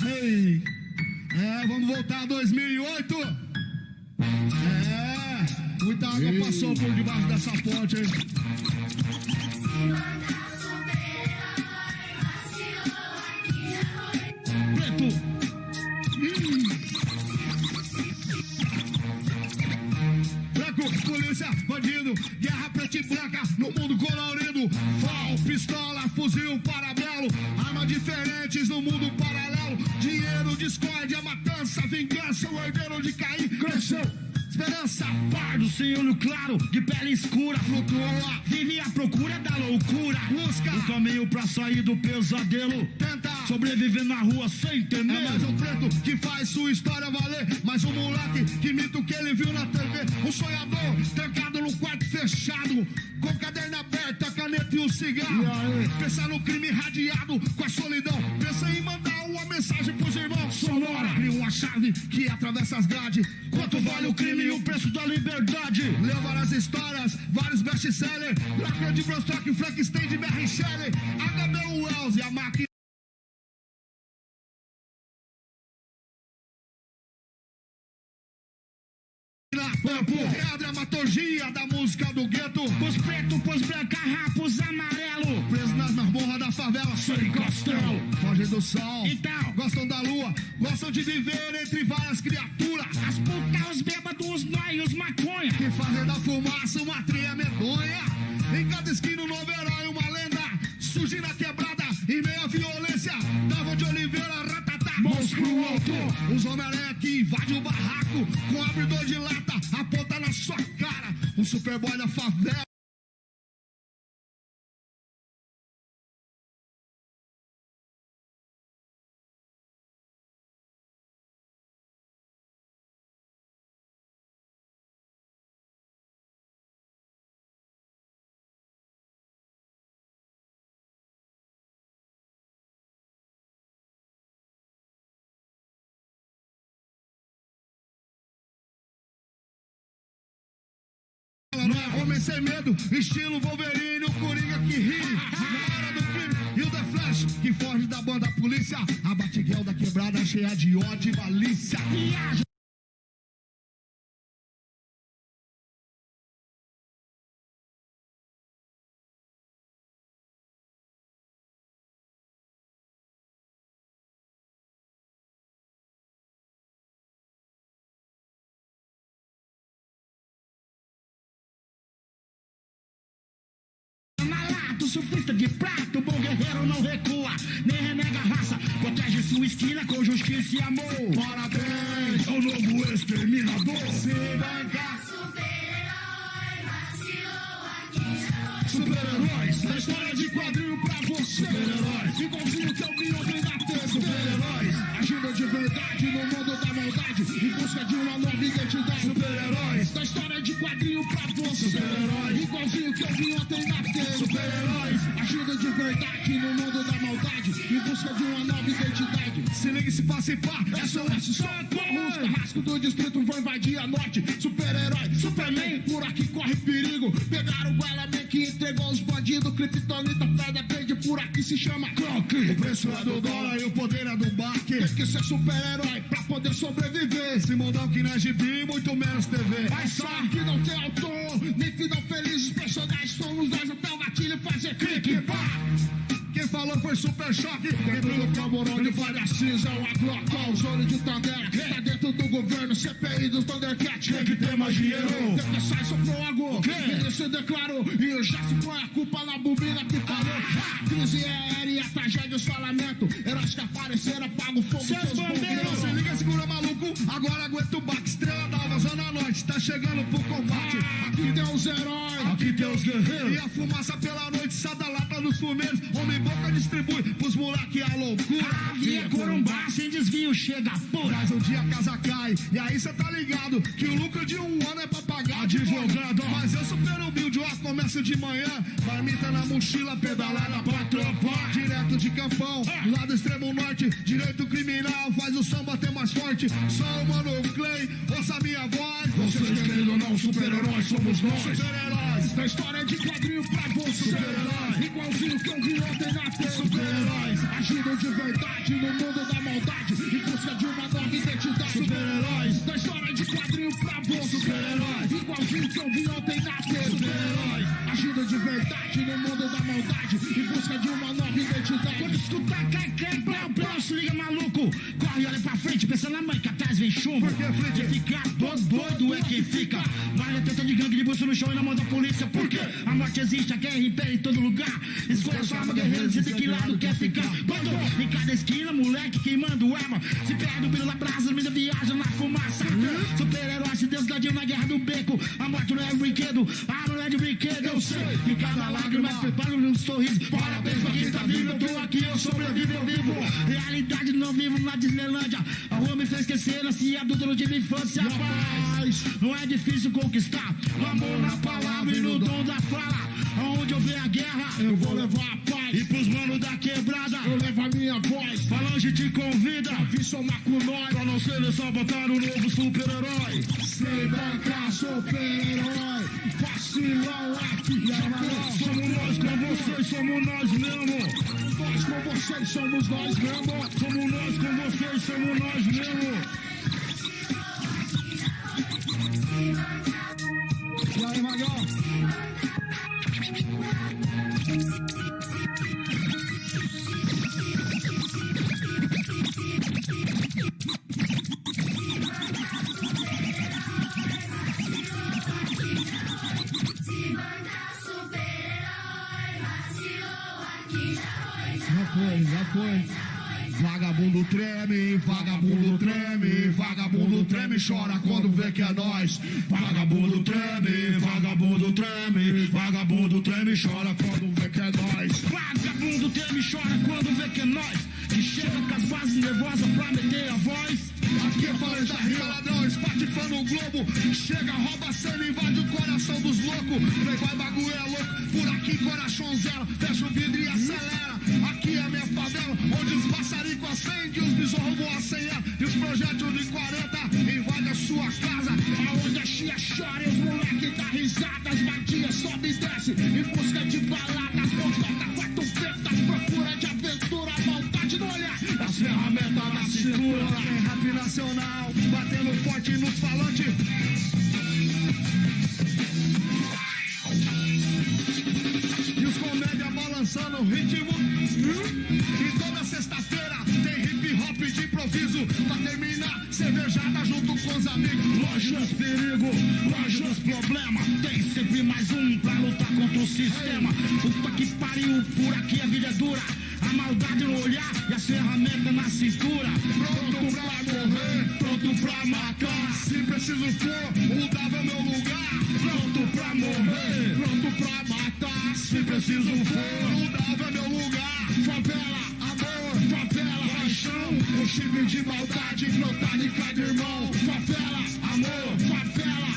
Ei, vamos voltar a 2008. Muita água passou por debaixo dessa ponte, hein? Preto. Branco, polícia, bandido, guerra preta e branca no mundo colorido. Fal, pistola, fuzil, parabelo, armas diferentes no mundo paralelo. Dinheiro, discórdia, matança, vingança, o herdeiro de Caim cresceu. Esperança, pardo, sem olho claro, de pele escura, flutua, vive à procura da loucura, busca o caminho pra sair do pesadelo, tenta sobreviver na rua sem temer. É mais um preto que faz sua história valer, mais um moleque que imita o que ele viu na TV, um sonhador trancado no quarto fechado, com caderno aberto, a caneta e o cigarro, pensa no crime irradiado com a solidão, pensa em mandar uma mensagem pros irmãos, sonora, cria uma chave que atravessa as grades, quanto vale o crime e o preço da liberdade. Leu várias histórias, vários best-sellers, Drácula de Bram Stoker, Frankenstein de Mary Shelley, H.B. Wells e a máquina. É a dramaturgia da música do gueto. Os pretos, pós branca, rapos amarelo, presos nas masmorras da favela, sem costão, fogem do sol, então gostam da lua, gostam de viver entre várias criaturas. As putas, os bêbados, os nóis, os maconha, que fazem da fumaça uma trilha medonha. Em cada esquina um novo herói, uma lenda, surgindo na quebrada, em meio à violência. Dava de Oliveira, ratatá, mãos pro alto. Os Homem-Aranha que invadem o barraco, com abridor de lata, aponta na sua cara, o Superboy da favela. Não é homem sem medo, estilo Wolverine, o Coringa que ri na hora do crime, e o The Flash que foge da banda polícia, a Batgirl da quebrada cheia de ódio e malícia. Surfista de prato, bom guerreiro não recua, nem renega a raça, protege sua esquina com justiça e amor. Parabéns ao novo exterminador. Se bancar, super-herói, vacilou aqui já. Super-heróis, da história de quadrinho pra você. Super-heróis, igualzinho que eu vi ontem na TV. Super-heróis, agindo de verdade no mundo da maldade, em busca de uma nova identidade. Super-heróis, da história de quadrinho pra você. Super-heróis, igualzinho que eu vi ontem na TV. Super-heróis, ajuda de verdade no mundo da maldade, em busca de uma nova identidade. Se liga, se passa e pá, SOS socorro. Os carrascos do distrito vão invadir a norte. Super-herói, Superman, por aqui corre perigo. Pegaram o Element que entregou os bandidos. Kryptonita, pedra verde, por aqui se chama Croc. O preço é do dólar e o poder é do baque. Tem que ser super-herói pra poder sobreviver. Esse mundão que não é gibi, muito menos TV. Mas só que não tem autor, nem final feliz. Os personagens somos nós até o gatilho fazer clique, pá. Quem falou foi Super Choque. Dentro do camburão de Faria Cinza, o Aglocó, os olhos de Tandera. Tá dentro do governo, CPI dos Thundercats. Tem que ter mais dinheiro. Tem que sair, soprou água. Ele se declarou e já se põe a culpa na bobina que falou. Crise aérea e a tragédia, o salamento. Heróis que apareceram, apaga o fogo. Seus bandeiros, se liga, segura maluco. Agora aguenta o baque. Estrela d'Alva, Zona Norte, tá chegando pro combate. Aqui tem os heróis, aqui tem os guerreiros. E a fumaça pela noite, sai da lata dos fumeiros. Homem boca distribui pros moleque a loucura. Aqui é Corumbá, sem desvio, chega pura. Mas um dia a casa cai, e aí cê tá ligado que o lucro de um ano é pra pagar advogado. Mas eu super humilde, ó, começo de manhã, marmita na mochila, pedalada pra tropa. Direto de Campão, lá do extremo norte, direito criminal, faz o som bater mais forte. Só o Mano Clay, ouça minha voz. Vocês querendo ou não, super-heróis somos nós. Super-heróis, Da história de quadrinho pra você. Super-herói, igualzinho que eu vi ontem na TV. Super-heróis, agindo de verdade no mundo da maldade, em busca de uma nova identidade. Super-heróis, da história de quadrinho pra você. Super-heróis, igualzinho que eu vi ontem na TV. Super-heróis, agindo de verdade no mundo da maldade, em busca de uma nova identidade. Quando escutar quem blá, se liga maluco, corre, olha pra frente, pensa na mãe que atrás vem chumbo. Porque a frente fica doido é quem fica. Vale tenta de gangue de bolso no chão e na mão da polícia. Porque a morte existe, a guerra impera em todo lugar. Escolha sua arma, guerreiro, você tem que lado quer ficar. Quando em cada esquina, moleque queimando arma. Se perde o brilho da brasa, vida viaja na fumaça. Super-herói, se Deus dadinho na guerra do beco. A morte não é brinquedo, a não é de brinquedo. Eu sei que cada lágrima prepara um sorriso. Parabéns pra quem tá vivo, eu tô aqui, eu sobrevivo, eu vivo. Realidade não vivo na Disneylândia. A rua me fez esquecer, nasci adulto no dia de infância. Paz, não é difícil conquistar o amor na palavra e no dom da fala. Aonde eu ver a guerra, eu vou levar a paz. E pros manos da quebrada, eu levo a minha voz. Falange te convida, vim somar com nós. Pra não ser só botar um novo super-herói. Sem bancar, super-herói. Vacilão aqui, somos nós com vocês, somos nós mesmo. Nós com vocês, somos nós mesmo. Somos nós com vocês, somos nós mesmo. E aí, Magão? Já foi. Vagabundo treme, vagabundo treme, vagabundo treme, chora quando vê que é nós. Vagabundo treme, vagabundo treme, vagabundo treme, chora quando vê que é nós. Vagabundo treme, chora quando vê que é nós. Que chega com as bases nervosas pra meter a voz. Aqui é Falei da Rio, ladrão, espatifando o globo. Chega, rouba a cena, invade o coração dos loucos. Playboy, bagulho é louco, por aqui coração zero. Fecha o vidro e acelera. Aqui é a minha favela, onde os passarinhos acendem, os besouros voam a senha. E os projetos de 40 invadem a sua casa. Aonde a chia chora e os moleques dá risada. As batias sobe e desce em busca de baladas. Volta, quarto preta, procura de aventura. Maldade no olhar, as ferramentas na cintura. Tem rap nacional, batendo forte nos falantes. E os comédia balançando o ritmo. E toda sexta-feira tem hip hop de improviso. Pra terminar, cervejada junto com os amigos. Longe dos perigos, longe dos problemas. Tem sempre mais um pra lutar contra o sistema. Puta que pariu, por aqui a vida é dura. A maldade no olhar e as ferramentas na cintura. Pronto pra morrer, pronto pra matar. Se preciso for, mudava é meu lugar. Pronto pra morrer, pronto pra matar. Se preciso for, mudava é meu lugar. Favela, amor, favela, paixão. O chip de maldade brotar de cada irmão. Favela, amor, favela.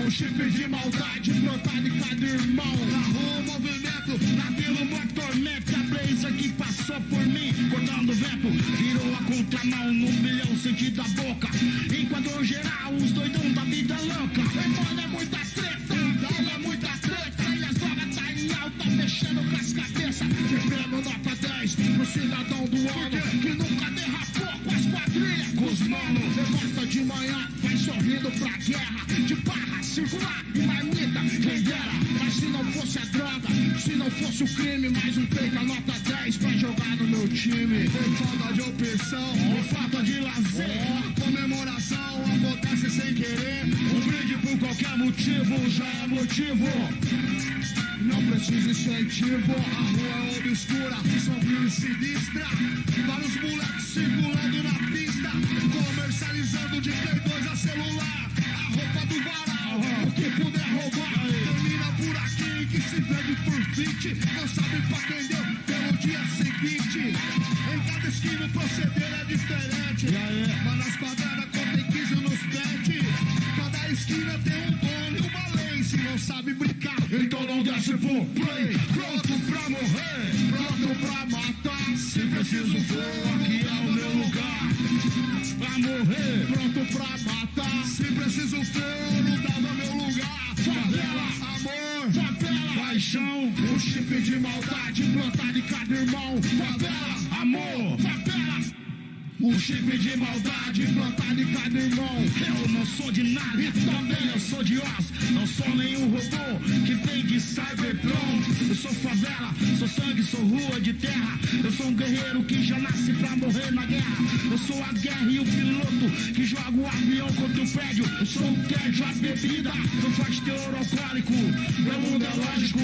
Um chip de maldade brotar de cada irmão. Na rua, movimento, na vila, uma tormenta. Blazer que passou por mim, cortando vento. Virou a contramão no milhão, sentido da boca. Enquadrou geral, os doidão da vida louca. Mano, é muita treta, é muita treta. E as drogas tá em alta, mexendo com as cabeças. Quebrando nota 10 pro cidadão do ano. Que nunca derrapou com as quadrilhas. Com os manos, levanta de manhã, vai sorrindo pra guerra. De barra, circular e marmita, quem dera. Mas se não fosse a droga, se não fosse o crime, mais um peito a nota 10 pra jogar no meu time. Por falta de opção, ou falta de lazer, comemoração acontece sem querer. Um brinde por qualquer motivo já é motivo. Não precisa incentivo, a rua é obscura, sombria e sinistra. Vários moleques circulando na pista, comercializando de Play 2 a celular. A roupa do varal, o que puder roubar. Termina por aqui, que se vende por 20. Não sabe pra quem deu pelo dia seguinte. Em cada esquina o proceder é diferente. Mas nas quadradas contém 15 nos pets. Cada esquina tem um dono e uma lei. Se não sabe brincar, então não desce pro play. Pronto pra morrer, pronto pra matar. Se preciso for, aqui é o meu lugar. Pra morrer, pronto pra matar. Se preciso for, não dava meu lugar. Favela, amor, favela, paixão, o chip de maldade implantado em cada irmão. Favela, amor, favela, o chip de maldade implantado em cada irmão. Eu não sou de nada e também eu sou de Oz. Não sou nenhum robô que vem de Cybertron. Eu sou favela, sou sangue, sou rua de terra. Eu sou um guerreiro que já nasce pra morrer na guerra. Eu sou a guerra e o piloto que joga o avião contra o prédio. Eu sou o queijo, a bebida, não faz teor alcoólico. Meu mundo é lógico,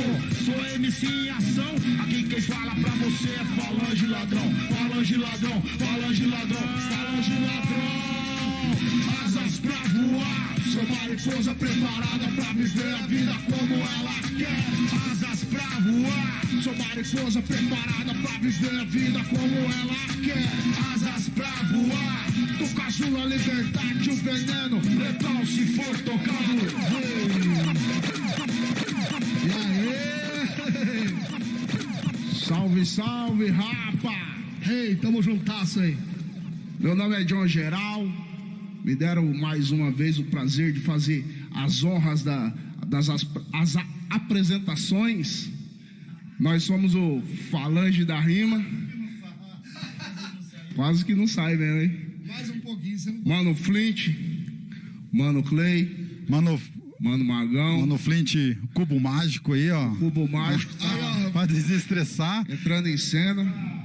sou MC em ação. Aqui quem fala pra você é falange ladrão. Falange ladrão, falange ladrão. Falange ladrão, asas pra voar. Sou mariposa preparada pra viver a vida como ela quer. Asas pra voar. Sou mariposa preparada pra viver a vida como ela quer. Asas pra voar. Do casulo a liberdade, o veneno letal se for tocado. E aí? Salve, salve, rapa! Ei, tamo juntasso aí. Meu nome é John Geral, me deram mais uma vez o prazer de fazer as honras das apresentações. Nós somos o Falange da Rima. Quase que não sai mesmo, hein? Mais um pouquinho. Você não... Mano Flint, Mano Clay, Mano Magão. Mano Flint, cubo mágico aí, ó. Cubo mágico. Pra desestressar. Entrando em cena.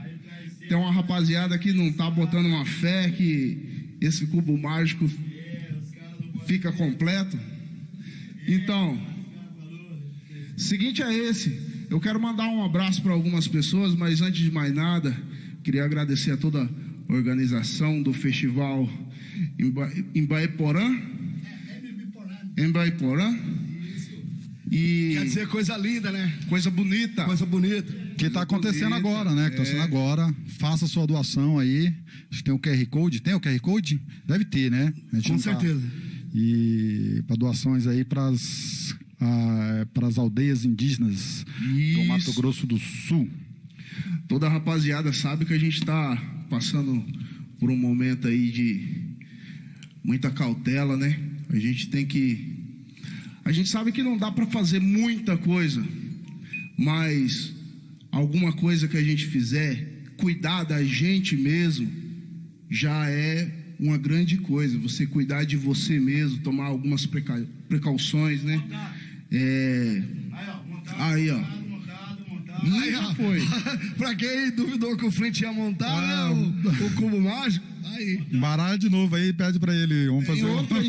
Tem uma rapaziada que não tá botando uma fé que esse cubo mágico fica completo. Então, seguinte é esse. Eu quero mandar um abraço para algumas pessoas, mas antes de mais nada, queria agradecer a toda a organização do festival Imbaiporã. E quer dizer coisa linda, né? Coisa bonita. Coisa bonita. Que tá acontecendo agora, né? Que tá sendo agora. Faça a sua doação aí. Acho que tem o QR Code. Tem o QR Code? Deve ter, né? Com certeza. E para doações aí para as aldeias indígenas do Mato Grosso do Sul. Toda a rapaziada sabe que a gente tá passando por um momento aí de muita cautela, né? A gente sabe que não dá para fazer muita coisa, mas alguma coisa que a gente fizer, cuidar da gente mesmo, já é uma grande coisa. Você cuidar de você mesmo, tomar algumas precauções, né? Aí, ó. Aí, ó. Foi. Pra quem duvidou que o Flint ia montar, né? O cubo mágico. Aí. Baralho de novo aí, pede pra ele. Vamos fazer outro aí,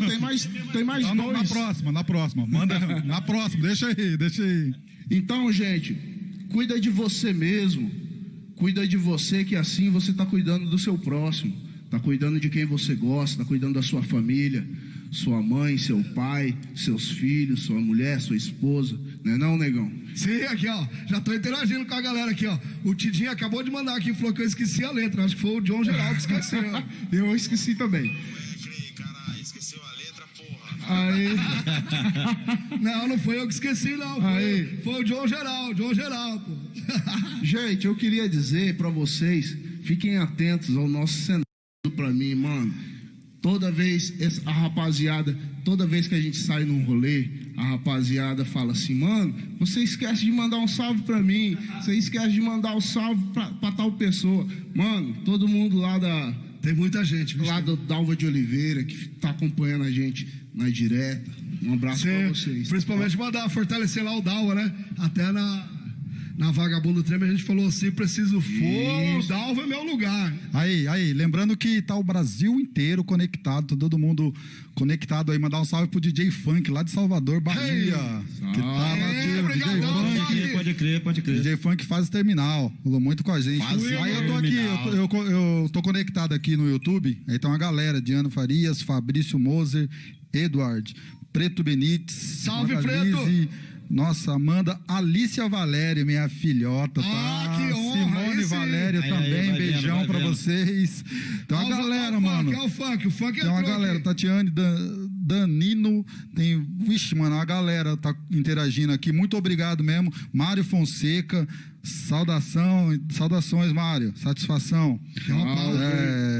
tem mais não, dois. Na próxima. Manda na próxima, deixa aí. Então, gente, cuida de você mesmo. Cuida de você, que assim você tá cuidando do seu próximo. Tá cuidando de quem você gosta, tá cuidando da sua família. Sua mãe, seu pai, seus filhos, sua mulher, sua esposa. Não é não, negão? Sim, aqui, ó. Já tô interagindo com a galera aqui, ó. O Tidinho acabou de mandar aqui, falou que eu esqueci a letra. Acho que foi o John Geraldo que esqueceu. Eu esqueci também. Caralho, esqueceu a letra, porra. Aí. Não foi eu que esqueci, não. Foi o John Geraldo, pô. Gente, eu queria dizer pra vocês, fiquem atentos ao nosso cenário pra mim, mano. Toda vez que a gente sai num rolê, a rapaziada fala assim, mano, você esquece de mandar um salve pra mim, você esquece de mandar um salve pra tal pessoa. Mano, todo mundo lá tem muita gente, lá do Dalva de Oliveira, que tá acompanhando a gente na direta. Um abraço pra vocês. Principalmente mandar fortalecer lá o Dalva, né? Até na Vagabundo Treme a gente falou assim, preciso for, o Dalva é meu lugar. Aí, lembrando que tá o Brasil inteiro conectado, todo mundo conectado aí, mandar um salve pro DJ Funk lá de Salvador, Bahia. Que tá nativo, DJ Funk. Pode crer. DJ Funk faz o terminal, falou muito com a gente. Aí eu tô aqui, eu tô conectado aqui no YouTube, aí tá uma galera, Diana Farias, Fabrício Moser, Eduard, Preto Benites, salve Preto! Nossa, Amanda, Alícia Valério, minha filhota, tá? Que honra, Simone Valério também, beijão pra vocês. Tem uma galera, mano. O funk é tem uma galera, Tatiane Danino, tem, vixe, mano, a galera tá interagindo aqui, muito obrigado mesmo, Mário Fonseca, saudações, Mário, satisfação.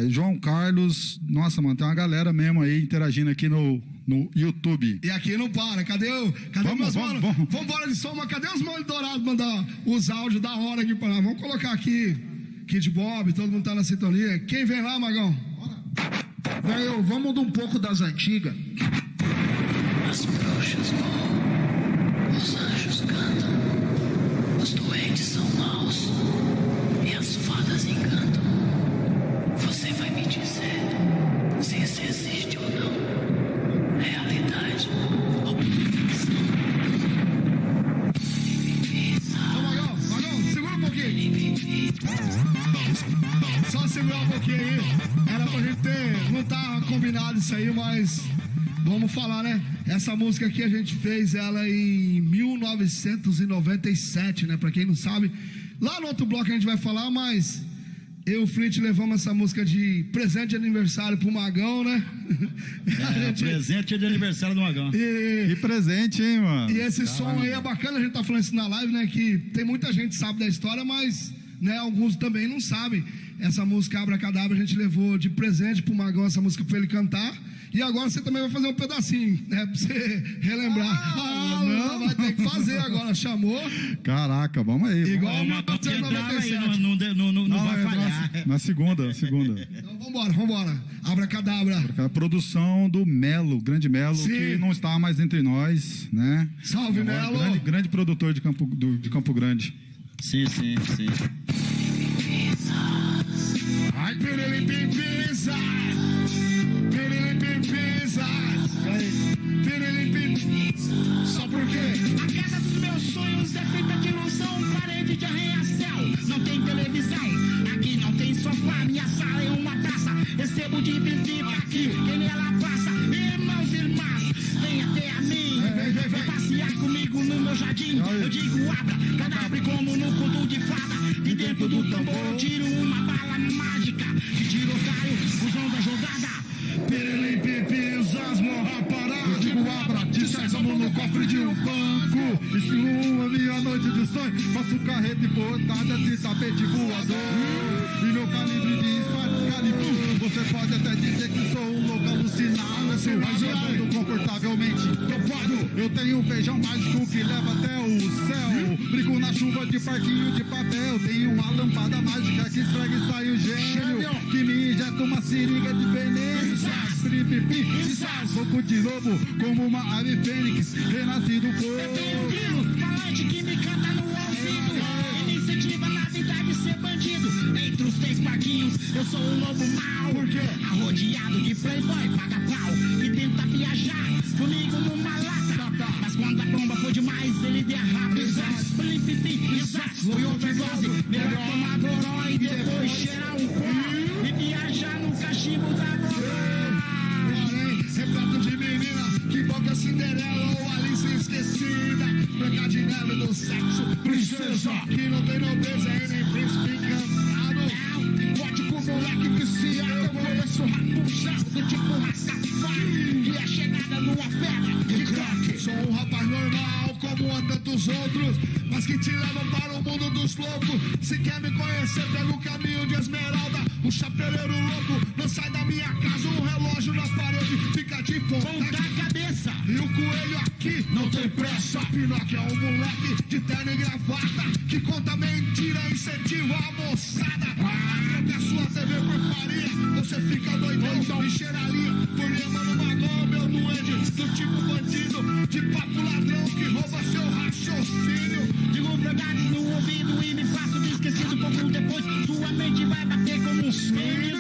João Carlos, nossa, mano, tem uma galera mesmo aí interagindo aqui no YouTube. E aqui não para, cadê meus manos? Vamos embora de som, mas cadê os manos dourados mandar os áudios da hora aqui pra nós? Vamos colocar aqui, Kid Bob, todo mundo tá na sintonia. Quem vem lá, Magão? Velho, vamos de um pouco das antigas. As bruxas voam, os anjos cantam, os doentes são maus e as fadas encantam. Você vai me dizer se isso existe ou não? Realidade ou ficção? Magão, segura um pouquinho. Só segurar um pouquinho aí. Era pra gente ter, não tá combinado isso aí, mas vamos falar, né? Essa música aqui a gente fez ela em 1997, né? Pra quem não sabe, lá no outro bloco a gente vai falar, mas eu e o Frit levamos essa música de presente de aniversário pro Magão, né? Presente de aniversário do Magão. Que presente, hein, mano? E esse som aí é bacana, a gente tá falando isso na live, né? Que tem muita gente que sabe da história, mas, né, alguns também não sabem. Essa música Abracadabra a gente levou de presente pro Magão, essa música pra ele cantar. E agora você também vai fazer um pedacinho, né? Pra você relembrar. Não, vai ter que fazer agora, chamou. Caraca, vamos aí. Igual 1997. Não vai falhar. Na segunda. Então vambora. Abracadabra. A produção do Melo, grande Melo, Sim. que não está mais entre nós, né? Salve, Melo. Grande produtor de Campo Grande. Sim. Ai, pirelipipisa. Só porque A casa dos meus sonhos é feita de ilusão, parede de arranha-céu, não tem televisão, aqui não tem sofá, minha sala é uma taça, recebo de visita aqui, quem nela passa, irmãos e irmãs, vem até a mim, vem passear comigo no meu jardim, eu digo abra, cadabra como no conto de fada, de dentro do tambor eu tiro uma bala mágica, de tirocaio, usando a jogada, pirelipipizas, morra parada. Eu digo abra, de sésamo no cofre de um banco. Estilo a minha noite de sonho. Faço carreta importada de tapete voador. E meu calibre de espada Excalibur. Você pode até dizer que sou um louco alucinado. Mas eu ando confortavelmente topado. Eu tenho um feijão mágico que leva até o céu. Brinco na chuva de parquinho de papel. Tenho uma lâmpada mágica que esfrega e sai o gênio. Que me injeta uma seringa de veneno. Pouco de lobo, como uma ave fênix, renascido eu tenho um grilo, falante que me canta no ouvido, me incentiva na vontade de ser bandido, entre os três parquinhos, eu sou um lobo mau, arrodeado de playboy, paga pau, e tenta viajar comigo numa lata, mas quando a bomba for demais, ele derrapa, foi overdose, melhor tomar goró e depois cheirar um pó, e viajar no cachimbo da goró. Retrato de menina que boca Cinderela ou Alice esquecida. Branca de neve do sexo, princesa que não tem nobreza e nem príncipe cansado. Pode pro moleque viciado, eu conheço rapuxado do tipo Rastafari, que é chegada numa pedra de crack. Sou um rapaz normal como a tantos outros, mas que te leva para o mundo dos loucos. Se quer me conhecer, pega o caminho de Esmeralda. O chapeleiro louco não sai da minha casa. Um relógio na parede fica de ponta cabeça. E o coelho aqui não tem pressa. Pinóquio é um moleque de terno e gravata que conta mentira e incentiva a moçada. Troca a sua TV por farinha, você fica doidão e cheira linha. Problema no Magão, meu duende, do tipo bandido, de papo ladrão que rouba seu raciocínio. Digo verdades no ouvido e me faço de esquecido. Pouco depois, sua mente vai bater como um filho.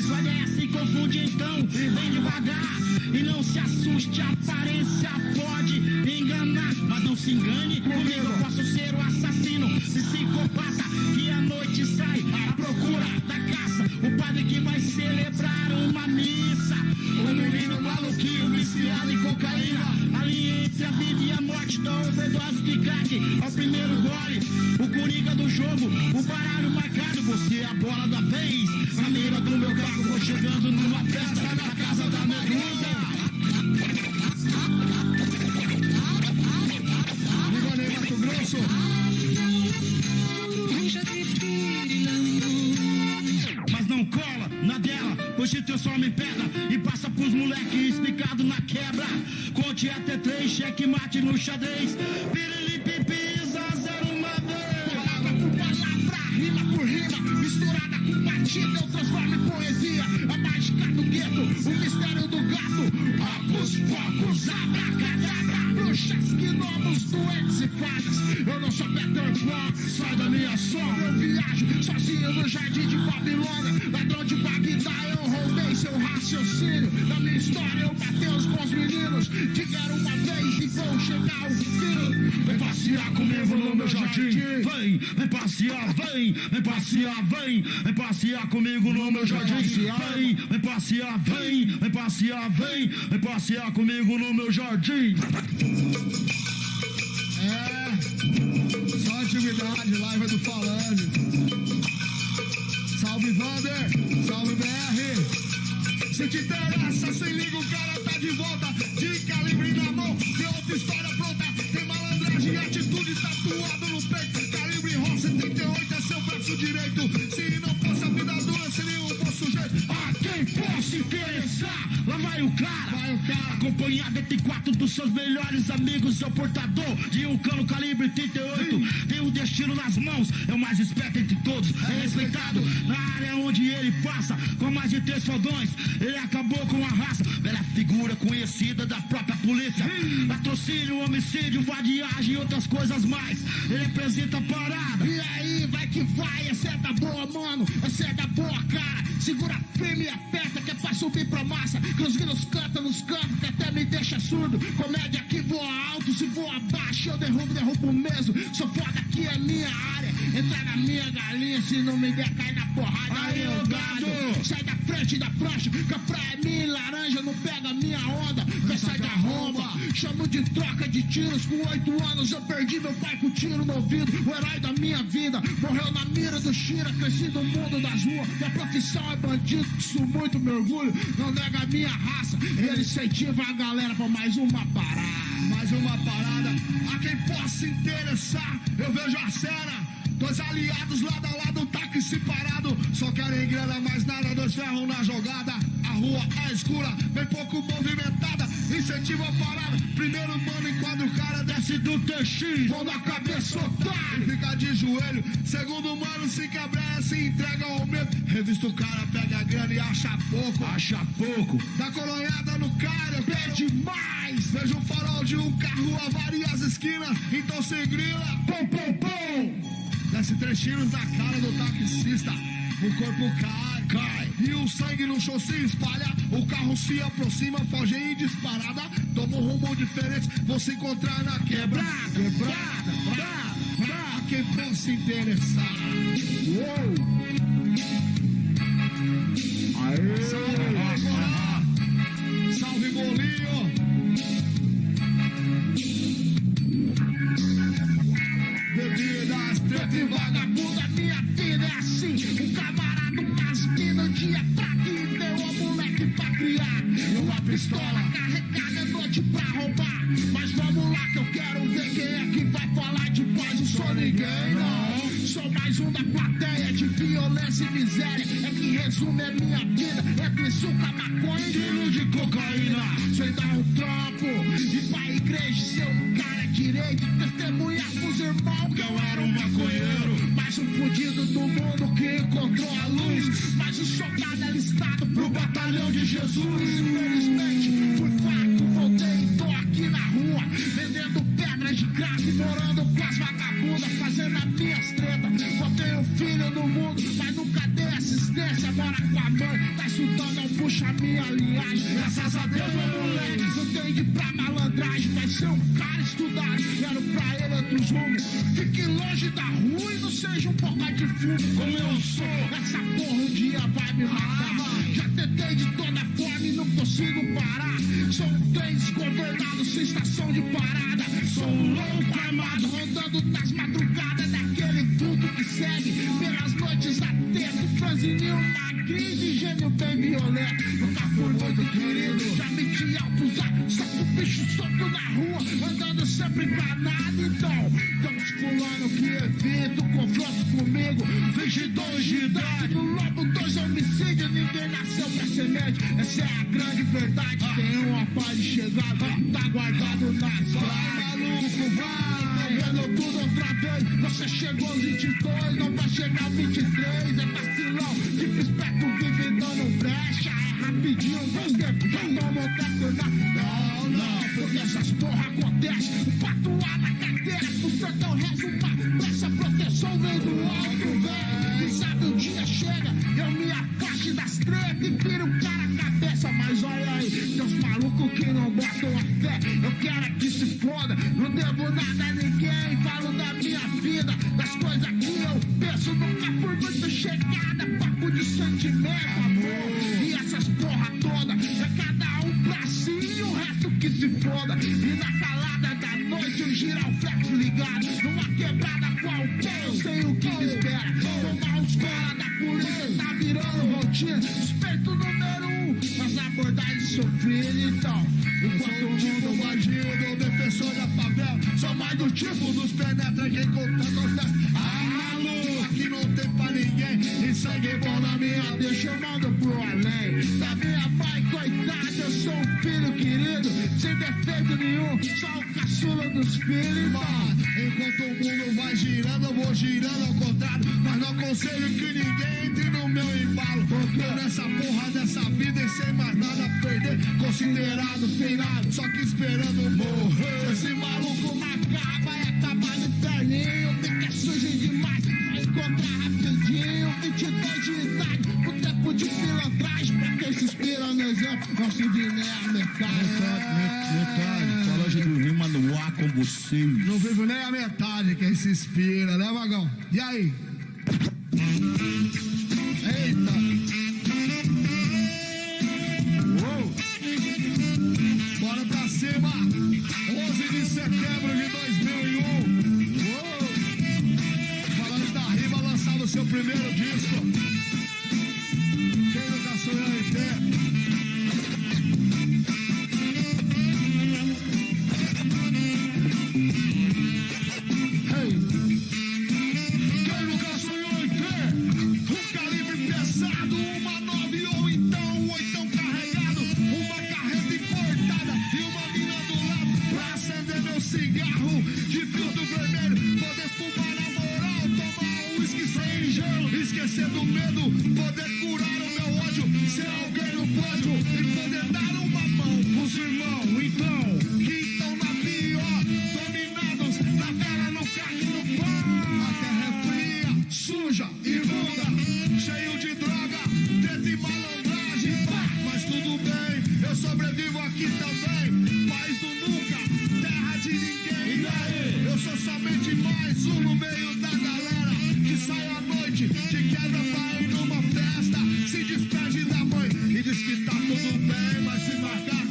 Vai se confunde então, vem devagar. E não se assuste, a aparência pode enganar. Mas não se engane, comigo eu posso ser o assassino, psicopata que à noite sai à procura da caça. O padre que vai celebrar uma missa. O menino maluquinho viciado em cocaína, ali entre a vida e a morte, da overdose de crack. Ao primeiro gole, o coringa do jogo, o baralho marcado, você é a bola da vez. Na mira do meu carro, vou chegando numa festa na casa da Medusa. Ligonei Mato Grosso. Mas não cola na dela, hoje transforma em pedra e passa pros moleque explicado na quebra. Conte até 3, cheque mate no xadrez. Pirilipipiza, 0 uma vez. Palavra por palavra, rima por rima, misturada com batida, eu transformo em poesia. A mágica do gueto, o mistério do gato. Ocos, focos, abracadabra, bruxas, gnomos, doentes e fadas. Eu não sou Peter Pan, sai da minha sombra. Eu viajo sozinho no jardim de Babilônia. Ladrão de Bagdá, eu roubei seu raciocínio. Na minha história eu matei os bons meninos. Diga uma vez e vou chegar ao fim. Vem passear comigo no meu jardim. Vem passear, vem passear, vem passear comigo no meu jardim. Vem passear, vem passear, vem passear comigo no meu jardim. É, só antiguidade, live do Falando. Salve Vander, salve BR. Se te interessa, se liga, o cara tá de volta. De calibre na mão, tem outra história pronta. Tem malandragem e atitude tatuado no peito. Calibre roça 38 é seu braço direito. Se não fosse a vida dura, seria um bom sujeito. A quem possa interessar, lá vai o cara. Acompanhado entre 4 dos seus melhores amigos. Seu portador de um cano calibre 38. Tem o destino nas mãos, é o mais esperto entre todos. É respeitado na área onde ele passa. Com mais de 3 fodões, ele acabou com a raça. Velha figura conhecida da própria polícia. Patrocínio, homicídio, vadiagem e outras coisas mais. Ele representa a parada. E aí, vai que vai, essa é da boa, mano. Essa é da boa, cara. Segura firme e aperta, que é pra subir pra massa. Que os grilos cantam nos cantos, que até me deixa surdo. Comédia que voa alto, se voa baixo, eu derrubo mesmo. Sou foda, aqui é minha área. Entra na minha galinha, se não me der, cai na porrada. Aí, ô gado, sai da frente da prancha, que a praia é minha e laranja, não pega minha onda. Vai sair da romba, chamo de troca de tiros. Com 8 anos eu perdi meu pai com tiro no ouvido. O herói da minha vida morreu na mira do Shira. Cresci no mundo das ruas, minha profissão é bandido. Isso muito me orgulho, não nega a minha raça. Ele incentiva a galera pra mais uma parada. Mais uma parada, a quem possa interessar, eu vejo a cena. 2 aliados lado a lado, táxi parado. Só querem grana, mais nada, 2 ferros na jogada. A rua é escura, bem pouco movimentada. Incentiva a parada. Primeiro mano, enquanto o cara desce do TX, mão na cabeça, otário, e fica de joelho. Segundo mano, se quebrar, se entrega ao medo. Revista o cara, pega a grana e acha pouco. Dá coronhada no cara, eu quero demais. Vejo o farol de um carro, avaria as esquinas. Então se grila, pum, pum, pum. Desce 3 tiros na cara do taxista. O corpo cai. E o sangue no chão se espalha. O carro se aproxima, foge em disparada. Toma um rumo diferente, vou se encontrar na quebrada. Pra quem possa se interessar. Uou. Salve, salve bolinho. Bebidas, treta e vagabunda, minha vida é assim. Um camarada, umas minas, um dia pra que deu a moleque pra criar. Uma pistola carregada, noite pra roubar. Mas vamos lá que eu quero ver quem é que vai falar de paz. Não sou ninguém, não. Sou mais um da plateia de violência e miséria. É que resume a minha vida. Entre suca, maconha e quilo de cocaína. Sem dar um trampo, ir pra igreja, ser um cara direito. Testemunhar pros irmãos que eu era um maconheiro. Mais um fudido do mundo que encontrou a luz. Mais um soldado alistado pro batalhão de Jesus. Infelizmente, fui fraco, voltei e tô aqui na rua. Vendendo pedras de crack, morando com as vagabundas, fazendo as minhas tretas. Botei um filho no mundo, mas nunca dei assistência. Mora com a mãe, tá estudando, não puxa minha linhagem. Graças a Deus, meu moleque, não tem de pra malandragem. Vai ser um cara estudado, quero pra ele outros rumos. Fique longe da rua e não seja um boca de fumo. Como eu sou, essa porra um dia vai me matar. Já tentei de toda forma e não consigo parar. Sou um trem governado, sem estação de parada. Sou um louco armado, rodando nas madrugadas daquele vulto que segue pelas noites atento. Franzininho magrinho, gênio bem violento. Nunca fui muito querido, já meti altos atos, só com bicho solto na rua, andando sempre enganado. Então, estamos fulano que evita o confronto comigo. 22 de idade, no lobo 2 homicídios, ninguém nasceu pra ser médico. Essa é a grande verdade. Tem uma paz de chegada, tá guardado nas praias. Maluco, vai, tá vendo tudo outra vez. Você chegou aos 22, não vai chegar aos 23. É vacilão, tipo esperto vive dando brecha. É rapidinho, meus tempos já não vão questionar. Não, porque essas porra acontecem. O patuá na carteira, o sertão reza uma pressa, proteção vem do alto, velho. Quem sabe o dia chega, eu me afaste das tretas e viro o cara a cabeça. Mas olha aí, tem uns malucos que não botam a fé. Eu quero é que se foda, não devo nada a ninguém. Falo da minha vida, das coisas que eu penso. Nunca fui muito chegada, papo de sentimento, amor. E essas porra toda, é cada um pra si e o resto que se foda. E na calada da noite eu girar o flex ligado. Numa quebrada qualquer, eu sei o que me espera. Tomar uns cola da polícia, tá virando rotina. Suspeito número 1, nas abordagens sofridas. Então, enquanto o mundo bandido, defensor da favela, sou mais do tipo dos penetra quem conta. Ah, maluco, aqui não tem pra ninguém. E sangue bom na minha, deixa eu mando pro além. Da minha mãe, coitada, eu sou um filho querido, sem defeito nenhum, só o caçula dos filhos. Enquanto o mundo vai girando, eu vou girando ao contrário. Mas não aconselho que ninguém entre no meu embalo. Porque nessa porra dessa vida e sem mais nada a perder, considerado finado, só que esperando morrer. Esse maluco macabro vai acabar no terninho. Fica sujo demais, vai encontrar rapidinho. 22 de idade, o tempo de pilantragem. Pra quem se inspira no exemplo, não se dineia Metade, colégio do Rima no ar com vocês. Não vivo nem a metade quem se inspira, né, Vagão? E aí? Eita! Uou. Bora pra cima! 11 de setembro de 2001. Uou. Falando da Rima, lançado o seu primeiro disco. Quem nunca sonhou em ter? Esquecer do medo, poder curar o meu ódio, ser alguém no pódio e poder dar uma mão pros irmãos, então, que estão na pior, dominados na vela, no carro e no pão. A terra é fria, suja, imunda, cheio de droga, treta e malandragem, mas tudo bem, eu sobrevivo aqui também, país do nunca, terra de ninguém. E daí? Eu sou somente mais um no meio da galera que sai à noite de quebra pra ir numa festa, se despede da mãe e diz que tá tudo bem, mas se marcar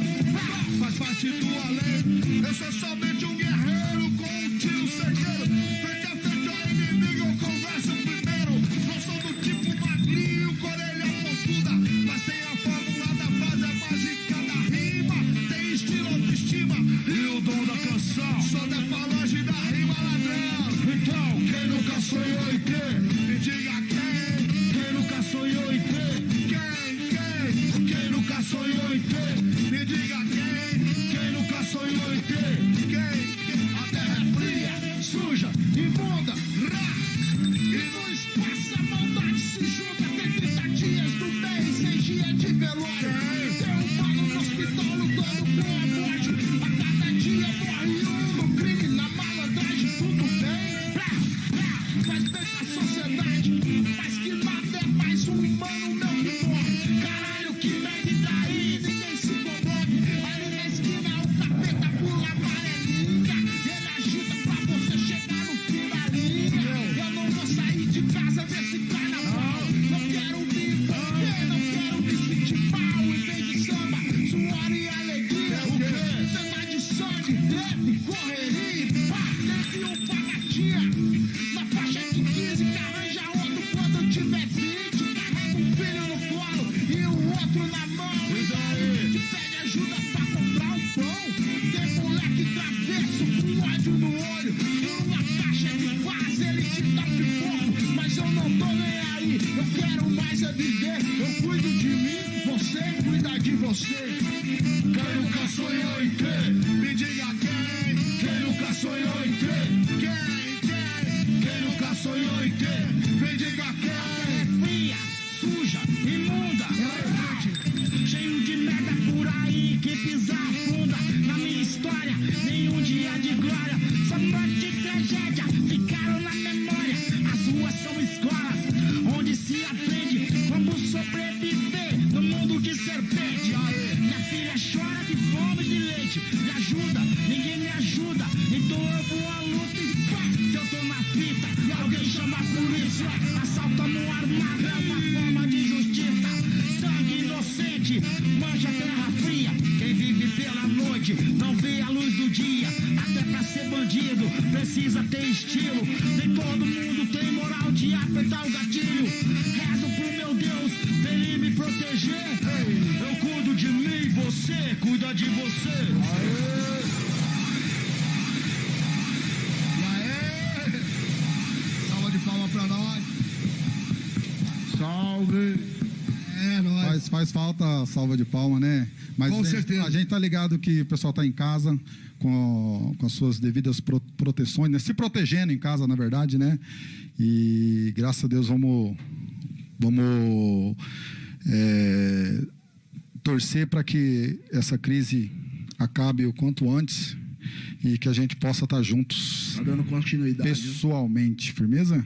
faz parte do além. Eu sou somente um guerreiro com um tiro certeiro, frente a frente ao inimigo eu converso primeiro. Não sou do tipo magrinho com orelha pontuda, mas tem a fórmula da frase, a mágica da rima, tem estilo, autoestima e o dom da canção. Sou da falange da rima ladrão. Então, quem nunca sonhou em ter? Me diga quem nunca sonhou em ter? Quem nunca sonhou em você viver, eu cuido de mim, você cuida de você. Quem nunca sonhou em ter? Me diga quem nunca sonhou em ter? Quem nunca sonhou em ter? Me diga quem? É fria, suja, imunda, cheio de merda por aí, que pisar funda. Na minha história, nenhum dia de glória, só morte e tragédia ficaram na memória. As ruas são escolas, onde se aprende como sobreviver no mundo de serpente. Minha filha chora de fome de leite, me ajuda, ninguém me ajuda, então eu vou à luta e pá, se eu tô na fita e alguém chama a polícia, assaltamos armado, é uma forma de justiça. Sangue inocente, manja terra fria, quem vive pela noite não vê a luz do dia. Até pra ser bandido precisa ter estilo, nem todo mundo tem moral de apertar o gatilho. Rezo pro meu Deus, pra ele me proteger. Eu cuido de mim, você cuida de você. Salva de palmas pra nós. Salve. Nós. Faz falta a salva de palma, né? Mas Com certeza. A gente tá ligado que o pessoal tá em casa com as suas devidas proteções, né? Se protegendo em casa, na verdade, né? E graças a Deus vamos torcer para que essa crise acabe o quanto antes e que a gente possa estar juntos. Tá dando continuidade. Pessoalmente, firmeza?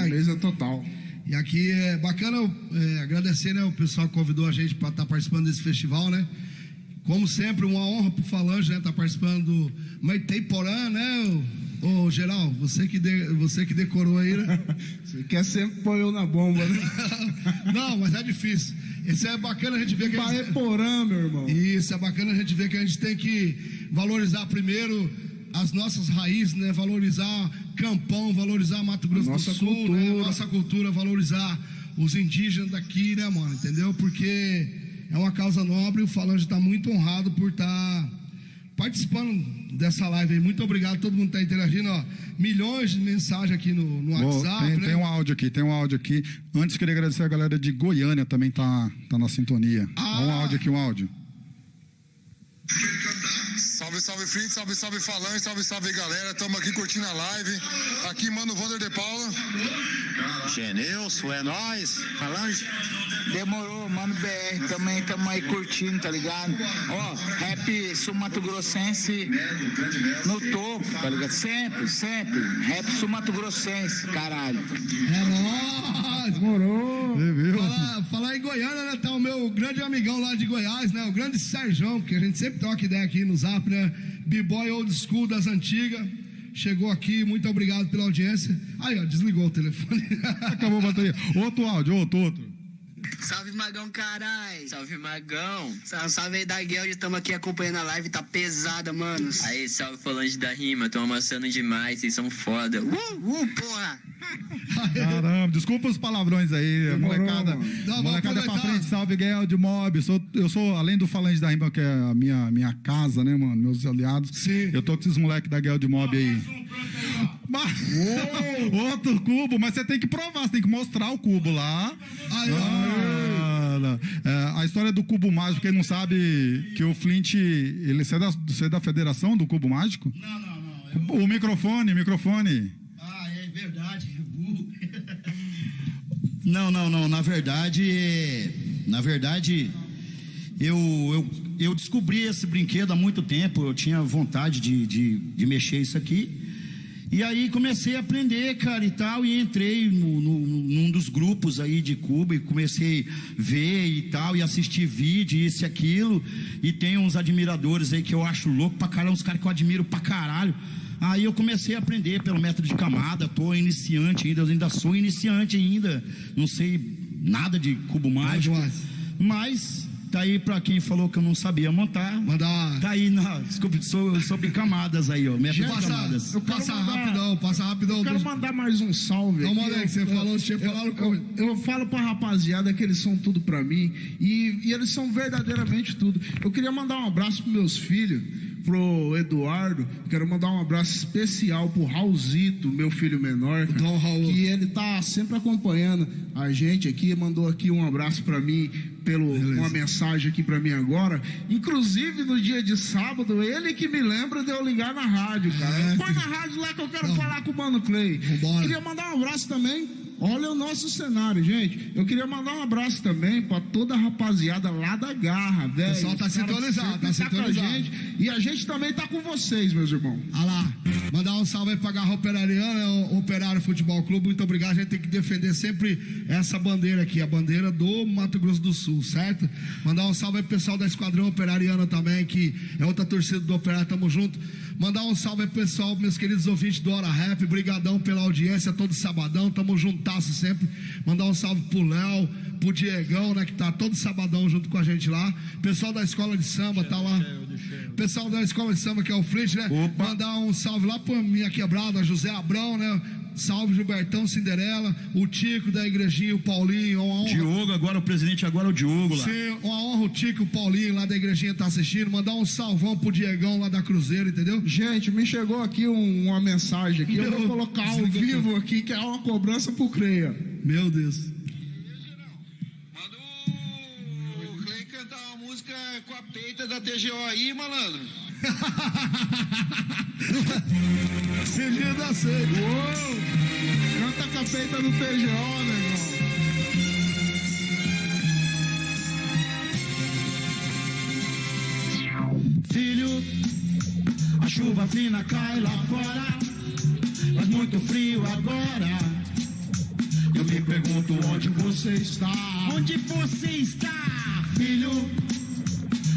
Beleza total. E aqui é bacana agradecer, né, o pessoal que convidou a gente para estar participando desse festival, né? Como sempre, uma honra pro Falange, né, estar participando do Meiteiporã, né? Ô, Geral, você que decorou aí, né? Você quer sempre pôr eu na bomba, né? Não, mas é difícil. Isso é bacana a gente ver que Paeporã, meu irmão. Isso é bacana a gente ver que a gente tem que valorizar primeiro as nossas raízes, né? Valorizar Campão, valorizar Mato Grosso do Sul, né? Nossa cultura, valorizar os indígenas daqui, né, mano? Entendeu? Porque é uma causa nobre e o Falange está muito honrado por estar participando dessa live aí. Muito obrigado a todo mundo que está interagindo, ó. Milhões de mensagens aqui no WhatsApp, né? Tem um áudio aqui. Antes, queria agradecer a galera de Goiânia, também tá na sintonia. Um áudio. Salve, salve, Fritz, salve, Falange, salve, galera. Estamos aqui curtindo a live. Aqui, mano, Wander de Paula. Genilson, é nóis. Falange. Demorou, mano, BR também estamos aí curtindo, tá ligado? Ó, rap sul-mato-grossense no topo, tá ligado? Sempre. Rap sul-mato-grossense, caralho. É nóis! Demorou. Falar em Goiânia, né? Tá o meu grande amigão lá de Goiás, né? O grande Sérgio, que a gente sempre troca ideia aqui no Zap, né? B-Boy Old School das antigas. Chegou aqui, muito obrigado pela audiência. Aí, ó, desligou o telefone. Acabou a bateria. Outro áudio, outro. Salve, Magão, carai. Salve, Magão. Salve aí da Guel, estamos aqui acompanhando a live, tá pesada, mano. Aí, salve, Falange da Rima, tão amassando demais, vocês são foda. Porra. Caramba, desculpa os palavrões aí, molecada é pra frente, salve Guel de Mob. Eu sou, além do Falange da Rima, que é a minha casa, né, mano, meus aliados. Sim. Eu tô com esses moleques da Guel de Mob aí. Outro cubo, mas você tem que provar, você tem que mostrar o cubo lá. A história do cubo mágico, quem não sabe que o Flint, você é da federação do cubo mágico? Não. O microfone. Ah, é verdade, burro. Não, na verdade, eu descobri esse brinquedo há muito tempo, eu tinha vontade de mexer isso aqui. E aí comecei a aprender, cara, e tal, e entrei num dos grupos aí de cubo e comecei a ver e tal, e assistir vídeo, isso e aquilo, e tem uns admiradores aí que eu acho louco pra caralho, uns caras que eu admiro pra caralho. Aí eu comecei a aprender pelo método de camada, tô iniciante ainda, eu ainda sou iniciante ainda, não sei nada de cubo mágico, mas... Tá aí pra quem falou que eu não sabia montar. Tá aí sobre camadas aí, ó. Método de camadas. Passa rapidão. Eu quero mandar mais um salve. Não, manda aí que você falou, eu falo pra rapaziada que eles são tudo pra mim. E eles são verdadeiramente tudo. Eu queria mandar um abraço pros meus filhos. pro Eduardo. Quero mandar um abraço especial pro Raulzito, meu filho menor, Dom Raul, que ele tá sempre acompanhando a gente aqui, mandou aqui um abraço pra mim, uma mensagem aqui pra mim agora. Inclusive no dia de sábado, ele que me lembra de eu ligar na rádio, cara. Põe na rádio lá que eu quero falar com o Mano Clay. Queria mandar um abraço também. Olha o nosso cenário, gente. Eu queria mandar um abraço também pra toda a rapaziada lá da Garra, velho. O pessoal tá sintonizado, tá sintonizado. E a gente também tá com vocês, meus irmãos. Ah lá, mandar um salve aí pra Garra Operariana, o Operário Futebol Clube, muito obrigado. A gente tem que defender sempre essa bandeira aqui, a bandeira do Mato Grosso do Sul, certo? Mandar um salve aí pro pessoal da Esquadrão Operariana também, que é outra torcida do Operário, tamo junto. Mandar um salve aí pro pessoal, meus queridos ouvintes do Hora Rap, brigadão pela audiência, todo sabadão, tamo juntasso sempre. Mandar um salve pro Léo, pro Diegão, né, que tá todo sabadão junto com a gente lá. Pessoal da Escola de Samba tá lá. Pessoal da Escola de Samba, que é o Flint, né? Opa. Mandar um salve lá pra minha quebrada, José Abrão, né? Salve Gilbertão Cinderela, o Tico da Igrejinha, o Paulinho, uma honra. Diogo, agora o presidente, agora o Diogo lá. Sim, uma honra, o Tico, o Paulinho lá da Igrejinha tá assistindo. Mandar um salvão pro Diegão lá da Cruzeiro, entendeu? Gente, me chegou aqui uma mensagem aqui, eu vou colocar ao vivo aqui, que é uma cobrança pro Creia. Meu Deus. Manda o Clay cantar uma música com a peita da TGO aí, malandro. Seja da sede. Uou! Canta com a peita do TGO, negão. Filho, a chuva fina cai lá fora, faz muito frio agora. Eu me pergunto onde você está. Onde você está, filho?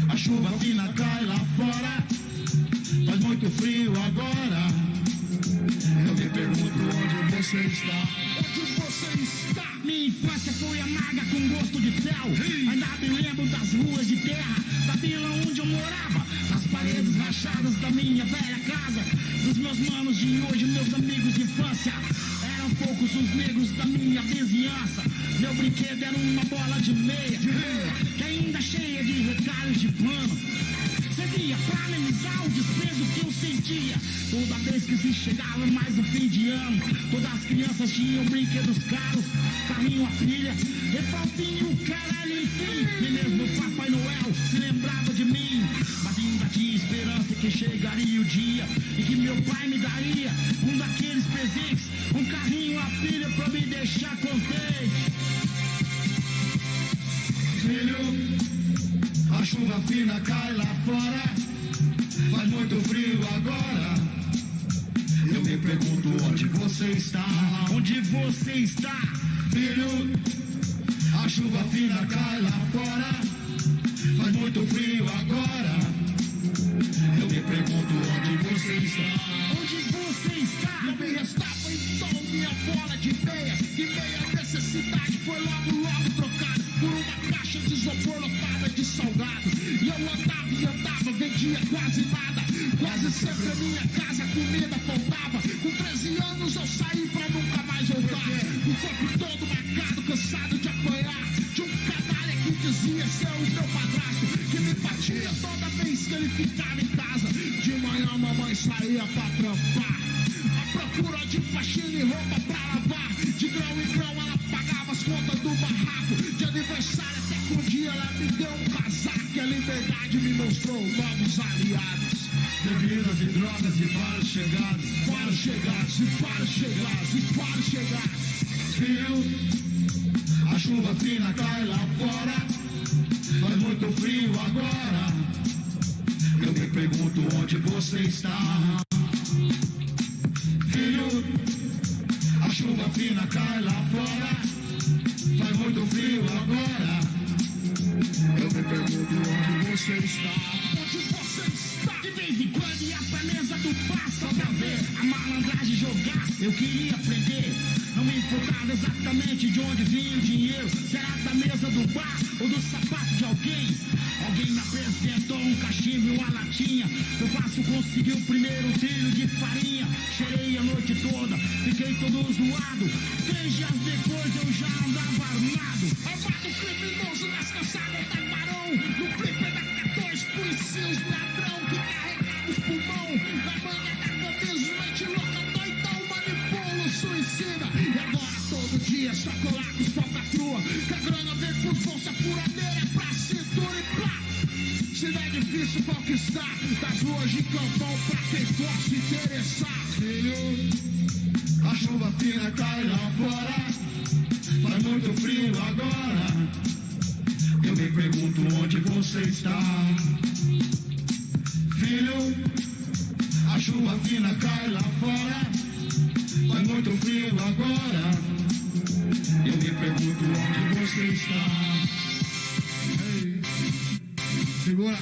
A chuva fina cai lá fora, faz muito frio agora. Eu me pergunto onde você está. Onde você está? Minha infância foi amarga com gosto de fel. Ainda me lembro das ruas de terra, da vila onde eu morava, das paredes rachadas da minha velha casa, dos meus manos de hoje, meus amigos de infância. Eram poucos os negros da minha vizinhança. Meu brinquedo era uma bola de meia, que ainda cheia de retalhos de pano. Servia pra amenizar o desprezo que eu sentia toda vez que se chegava mais o fim de ano. Todas as crianças tinham brinquedos caros, carrinho a pilha, refaltinho, caralho, enfim. E mesmo o Papai Noel se lembrava de mim, mas ainda tinha esperança que chegaria o dia e que meu pai me daria um daqueles presentes, um carrinho a pilha pra me deixar contente. Filho, a chuva fina cai lá fora, faz muito frio agora. Eu me pergunto onde você está. Onde você está, filho? A chuva fina cai lá fora, faz muito frio agora. Eu me pergunto onde você está. Onde você está? Não me restava então minha bola de meia. De meia necessidade foi logo trocada por uma caixa de isopor lotada de salgado. E eu andava, vendia quase nada. Quase sempre a minha casa comida faltava. Com 13 anos eu saí pra nunca mais voltar. O corpo todo marcado, cansado de apanhar. De um canalha que dizia ser o meu padrasto, que me batia toda vez que ele ficava em casa. De manhã a mamãe saía pra trampar, à procura de faxina e roupa pra lavar. De grão em grão ela pagava as contas do barraco. De aniversário até que um dia ela me deu um casaco. E a liberdade me mostrou novos aliados. Bebidas e drogas e vários chegados. Vários chegados e vários chegados e vários chegados. Filho, a chuva fina cai lá fora, faz muito frio agora. Eu me pergunto onde você está. Filho, a chuva fina cai lá fora, faz muito frio agora. Eu me pergunto onde você está. Onde você está? De vez em quando ia pra mesa do bar só pra ver a malandragem jogar. Eu queria aprender, não me importava exatamente de onde vinha o dinheiro. Será da mesa do bar ou do sapato de alguém? Alguém me apresentou um cachimbo e uma latinha. Eu faço conseguir o primeiro trilho de farinha. Cheirei a noite toda, fiquei todo zoado. 3 dias depois eu já andava armado. Armado criminoso nas calçadas da Barão. No flipper da 14, policiais ladrão que carregava furadeira é pra cintura e plá. Se não é difícil conquistar, das ruas de Campão pra quem possa interessar. Filho, a chuva fina cai lá fora, faz muito frio agora. Eu me pergunto onde você está. Filho, a chuva fina cai lá fora, faz muito frio agora. Eu me pergunto onde você está. Ei, segura.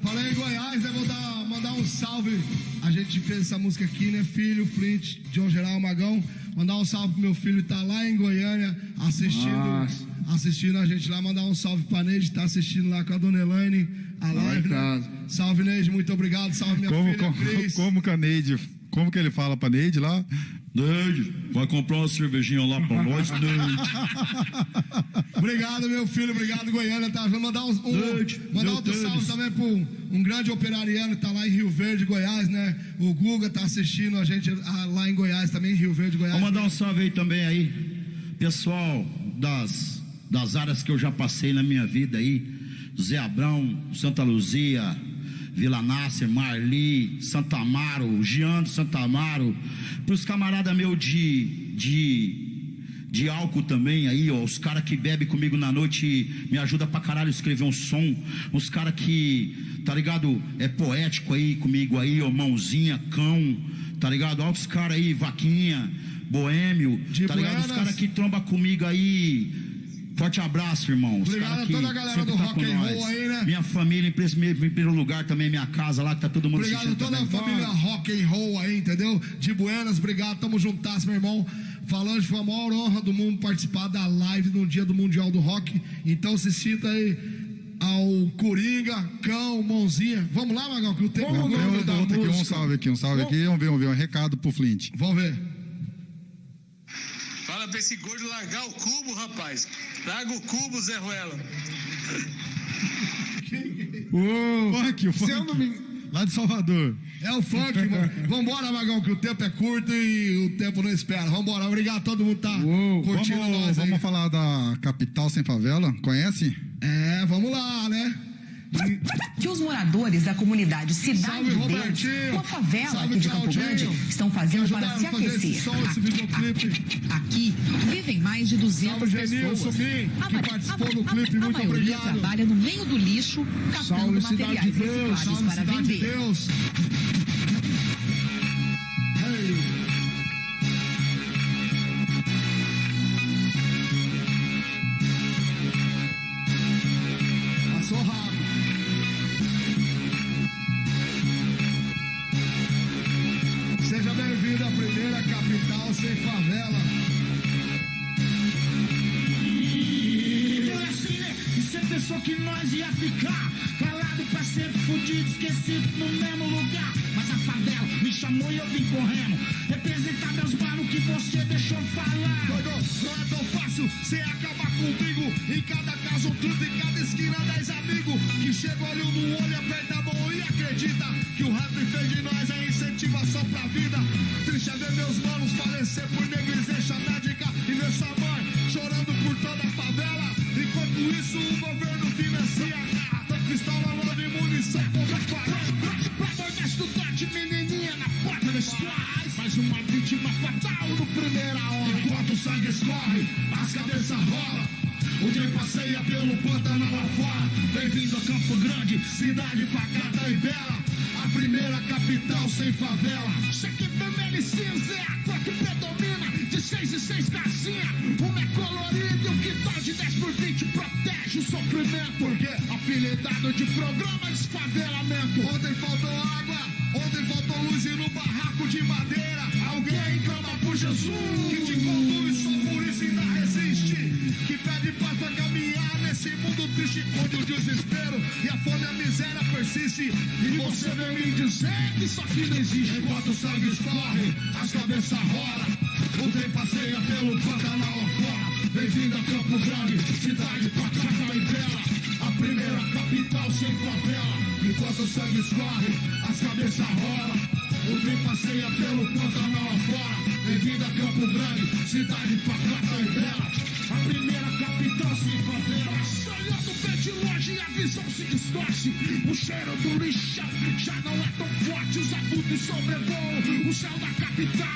Falei em Goiás, né? Vou mandar um salve. A gente fez essa música aqui, né? Filho, Flint, John Geral, Magão. Mandar um salve pro meu filho, tá lá em Goiânia assistindo a gente lá. Mandar um salve pra Neide, tá assistindo lá com a dona Elaine a live, né? Salve, Neide, muito obrigado. Salve, minha filha Cris. Como que ele fala pra Neide lá? Neide, vai comprar uma cervejinha lá pra nós, Neide. Obrigado, meu filho, obrigado, Goiânia. Tá? Vou mandar outro salve também pro um grande operariano que tá lá em Rio Verde, Goiás, né? O Guga tá assistindo a gente lá em Goiás também, em Rio Verde, Goiás. Vou mandar um salve aí também aí, pessoal das áreas que eu já passei na minha vida aí, Zé Abrão, Santa Luzia, Vila Nácer, Marli, Santa Amaro, Jean de Santa Amaro, pros camaradas meus de álcool também aí, ó, os caras que bebem comigo na noite e me ajuda pra caralho a escrever um som, os caras que, tá ligado, é poético aí comigo aí, ó, Mãozinha, Cão, tá ligado, ó, os caras aí, Vaquinha, Boêmio, tá ligado, os caras que trombam comigo aí. Forte abraço, irmão. Obrigado a toda a galera do rock and roll aí, né? Minha família, em primeiro lugar também, minha casa lá, que tá todo mundo assistindo. Obrigado a toda a família rock and roll aí, entendeu? De Buenas, obrigado, tamo juntas, meu irmão. Falando, foi a maior honra do mundo participar da live no dia do Mundial do Rock. Então se sinta aí ao Coringa, Cão, Mãozinha. Vamos lá, Magal, que o tempo é um salve aqui. Vamos ver um recado pro Flint. Vamos ver. Fala pra esse gordo largar o cubo, rapaz. Larga o cubo, Zé Ruela. O funk. Lá de Salvador. É o funk, mano. Vambora, Magão, que o tempo é curto e o tempo não espera. Vambora, obrigado a todo mundo que tá curtindo nós aí. Vamos falar da Capital Sem Favela, conhece? É, vamos lá, né? Que os moradores da comunidade Cidade de Deus, uma favela aqui de Campo Grande, estão fazendo para se aquecer. Aqui vivem mais de 200 pessoas. A maioria trabalha no meio do lixo, catando materiais recicláveis para vender. Passou rápido. Seja bem-vindo à primeira capital sem favela. Então assim, né? E você pensou que nós ia ficar calado pra sempre, fudido, esquecido no mesmo lugar. Mas a favela me chamou e eu vim correndo representar meus manos que você deixou falar. Doido, não é tão fácil cê acabar comigo. Em cada caso um truto, em cada esquina 10 amigos que chega olho no olho, aperta a mão e acredita que o rap fez de nós é incentivação pra vida. Triste é ver meus manos falecer por negligência médica e ver sua mãe chorando por toda a favela. Enquanto isso o governo financia tanto pistola, lona e munição pra dois estudantes, menininha na porta da escola. Mais uma vítima fatal no primeira hora. Enquanto o sangue escorre, as cabeças rolam, o trem passeia pelo Pantanal afora. Bem-vindo a Campo Grande, cidade pacata e bela, a primeira capital sem favela. Isso aqui vermelho e cinza é a cor que predomina. De 6 e 6 casinha, uma é colorida e o que dá de 10 por 20 protege o sofrimento. Porque apelidado de programa de desfavelamento. Ontem faltou água, ontem faltou luz e no barraco de madeira alguém clama por Jesus, que te conduz, só por isso ainda resiste, que pede paz pra caminhar nesse mundo triste, onde o desespero e a fome e a miséria persiste. E você vem me dizer que isso aqui não existe. Enquanto o sangue escorre, as cabeças rolam, o trem passeia pelo Pantanal afora. Bem-vindo a Campo Grande, cidade pacata e bela, a primeira capital sem favela. Enquanto o sangue escorre, as cabeças rolam, o trem passeia pelo Pantanal afora. Bem-vindo a Campo Grande, cidade pacata e bela, a primeira capital sem favela. distorce. O cheiro do lixão já não é tão forte. Os abutres sobrevoam o céu da capital,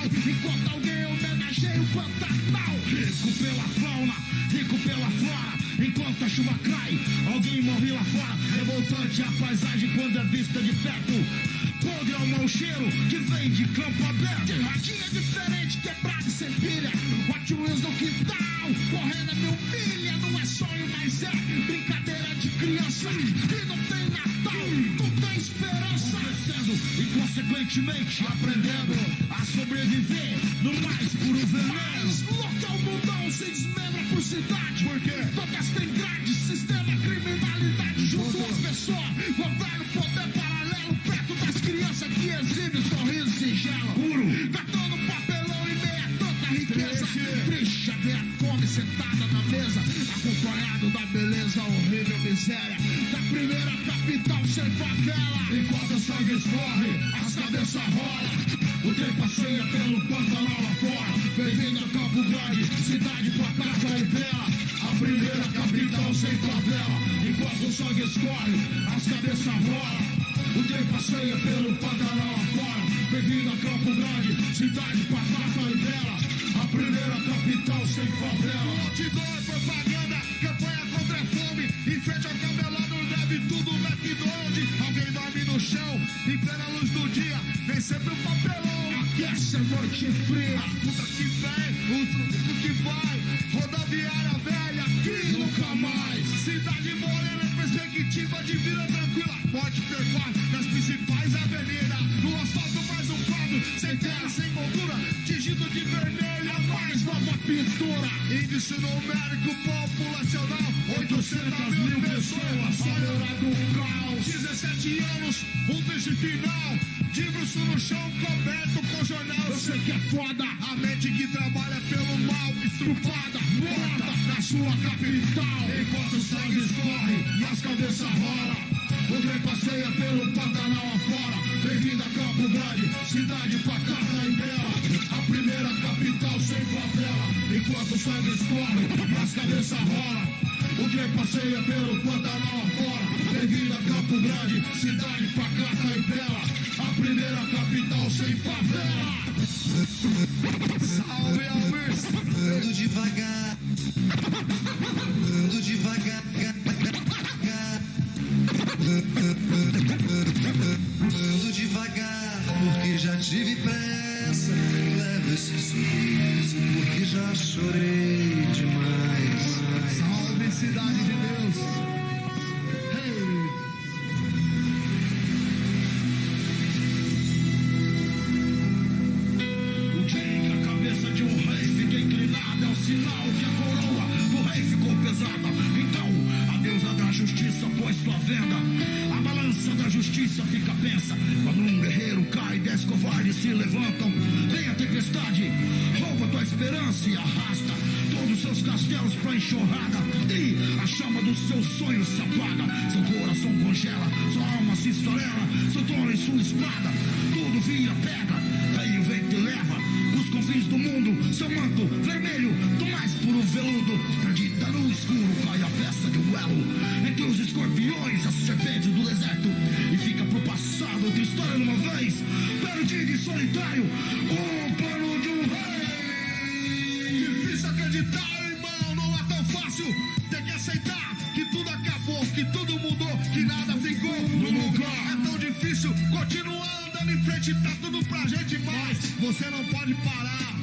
enquanto alguém homenageia o Pantanal. Rico pela fauna, rico pela flora. Enquanto a chuva cai, alguém morre lá fora. Revoltante a paisagem quando é vista de perto. Podre é o mau cheiro que vem de campo aberto. De radinha diferente, quebrado sem pilha. Hot Wheels no quintal, correndo a 1000 milhas. Não é sonho, mas é brincadeira de criança. E não tem Natal, não tem esperança. Crescendo e consequentemente aprendendo a sobreviver no mais puro veneno. Mas local mundão se desmembra por cidade. Por quê? Todas têm grade, sistema, criminalidade. Junto às pessoas, governo, poder paralelo. Perto das crianças que exibem sorriso singelo. Puro, catando papelão e meia tanta riqueza. Triste a ver a fome sentada na mesa, acompanhado da beleza, horrível miséria da primeira capital sem favela. Enquanto o sangue escorre, as cabeças rolam. O trem passeia pelo Pantanal lá fora. Bem-vindo a Campo Grande, cidade pacata e bela, a primeira capital sem favela. Enquanto o sangue escorre, as cabeças rolam. O trem passeia pelo Pantanal lá fora. Bem-vindo a Campo Grande, cidade pacata e bela, a primeira capital sem favela. Outdoor, propaganda, campanha contra a fome. Em frente ao cabelado, deve tudo McDonald's. Alguém dorme no chão, em plena luz do dia. Vem sempre um papelão. Aquece a noite fria. A puta que vem, o truco que vai. Rodoviária velha, aqui nunca mais. Cidade morena, perspectiva de vida tranquila. Pode percorrer nas principais avenidas. No asfalto mais um quadro, sem terra, sem moldura. Tingido de vermelho, a mais nova pintura. Índice numérico populacional, 800.000 pessoas. Hora do caos. 17 anos, um triste final. De bruxo no chão, coberto com jornal. Eu sei que é foda. A mente que trabalha pelo mal, estrupada, morta na sua capital. Enquanto o sangue escorre e as cabeças rolam. O trem passeia pelo Pantanal afora. Bem-vindo a Campo Grande, cidade pacata e bela, a primeira capital sem favela. Enquanto o sangue escorre e as cabeças rolam. O trem passeia pelo Pantanal afora. Bem-vindo a Campo Grande, cidade pacata e bela, a primeira capital sem favela. Salve, Alves! Ando devagar, ando devagar, ando devagar, porque já tive pressa. Levo esse sorriso porque já chorei demais. Salve, cidade de Deus! Sinal que a coroa do rei ficou pesada. Então a deusa da justiça pôs sua venda. A balança da justiça fica pensa. Quando um guerreiro cai, 10 covardes se levantam. Vem a tempestade, rouba tua esperança e arrasta todos os seus castelos pra enxurrada. E a chama dos seus sonhos se apaga. Seu coração congela, sua alma se esfarela. Seu trono e sua espada, tudo vira pedra. Aí o vento leva os confins do mundo, seu manto vermelho do mais puro veludo. Perdida no escuro cai a peça de um elo entre os escorpiões, as serpentes do deserto. E fica pro passado outra história de uma vez, perdido e solitário, o plano de um rei. Difícil acreditar, irmão, não é tão fácil. Tem que aceitar que tudo acabou, que tudo mudou, que nada ficou no lugar. É tão difícil continuar andando em frente, tá tudo pra gente, mas você não pode parar.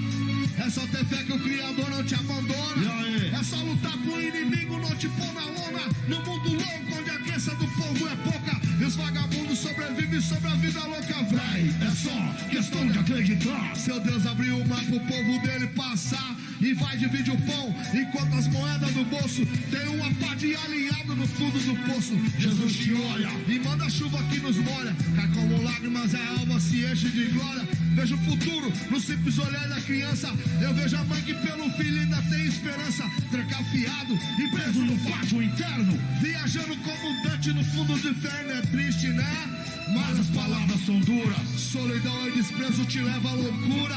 É só ter fé que o Criador não te abandona. É só lutar pro inimigo não te pôr na lona. No mundo louco, onde a crença do povo é pouca e os vagabundos sobrevivem sobre a vida louca, véi. É só questão de acreditar. Seu Deus abriu o mar pro povo dele passar e vai dividir o pão, enquanto as moedas no bolso tem uma pá de alinhado no fundo do poço. Jesus te olha e manda chuva que nos molha. Cai como lágrimas, a alma se enche de glória. Vejo o futuro no simples olhar da criança. Eu vejo a mãe que pelo filho ainda tem esperança. Trancafiado e preso no pátio interno, viajando como Dante no fundo do inferno. É triste, né? Mas as palavras são duras. Solidão e desprezo te leva à loucura.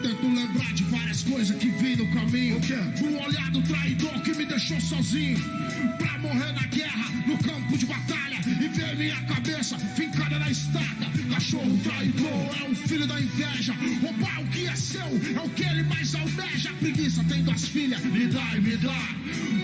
Tento lembrar de várias coisas que vi no caminho. O olhar do traidor que me deixou sozinho pra morrer na guerra, no campo de batalha, e ver minha cabeça fincada na estaca. Cachorro traidor é um filho da inveja. Roubar o que é seu é o que ele mais almeja. Preguiça tem 2 filhas, me dá e me dá.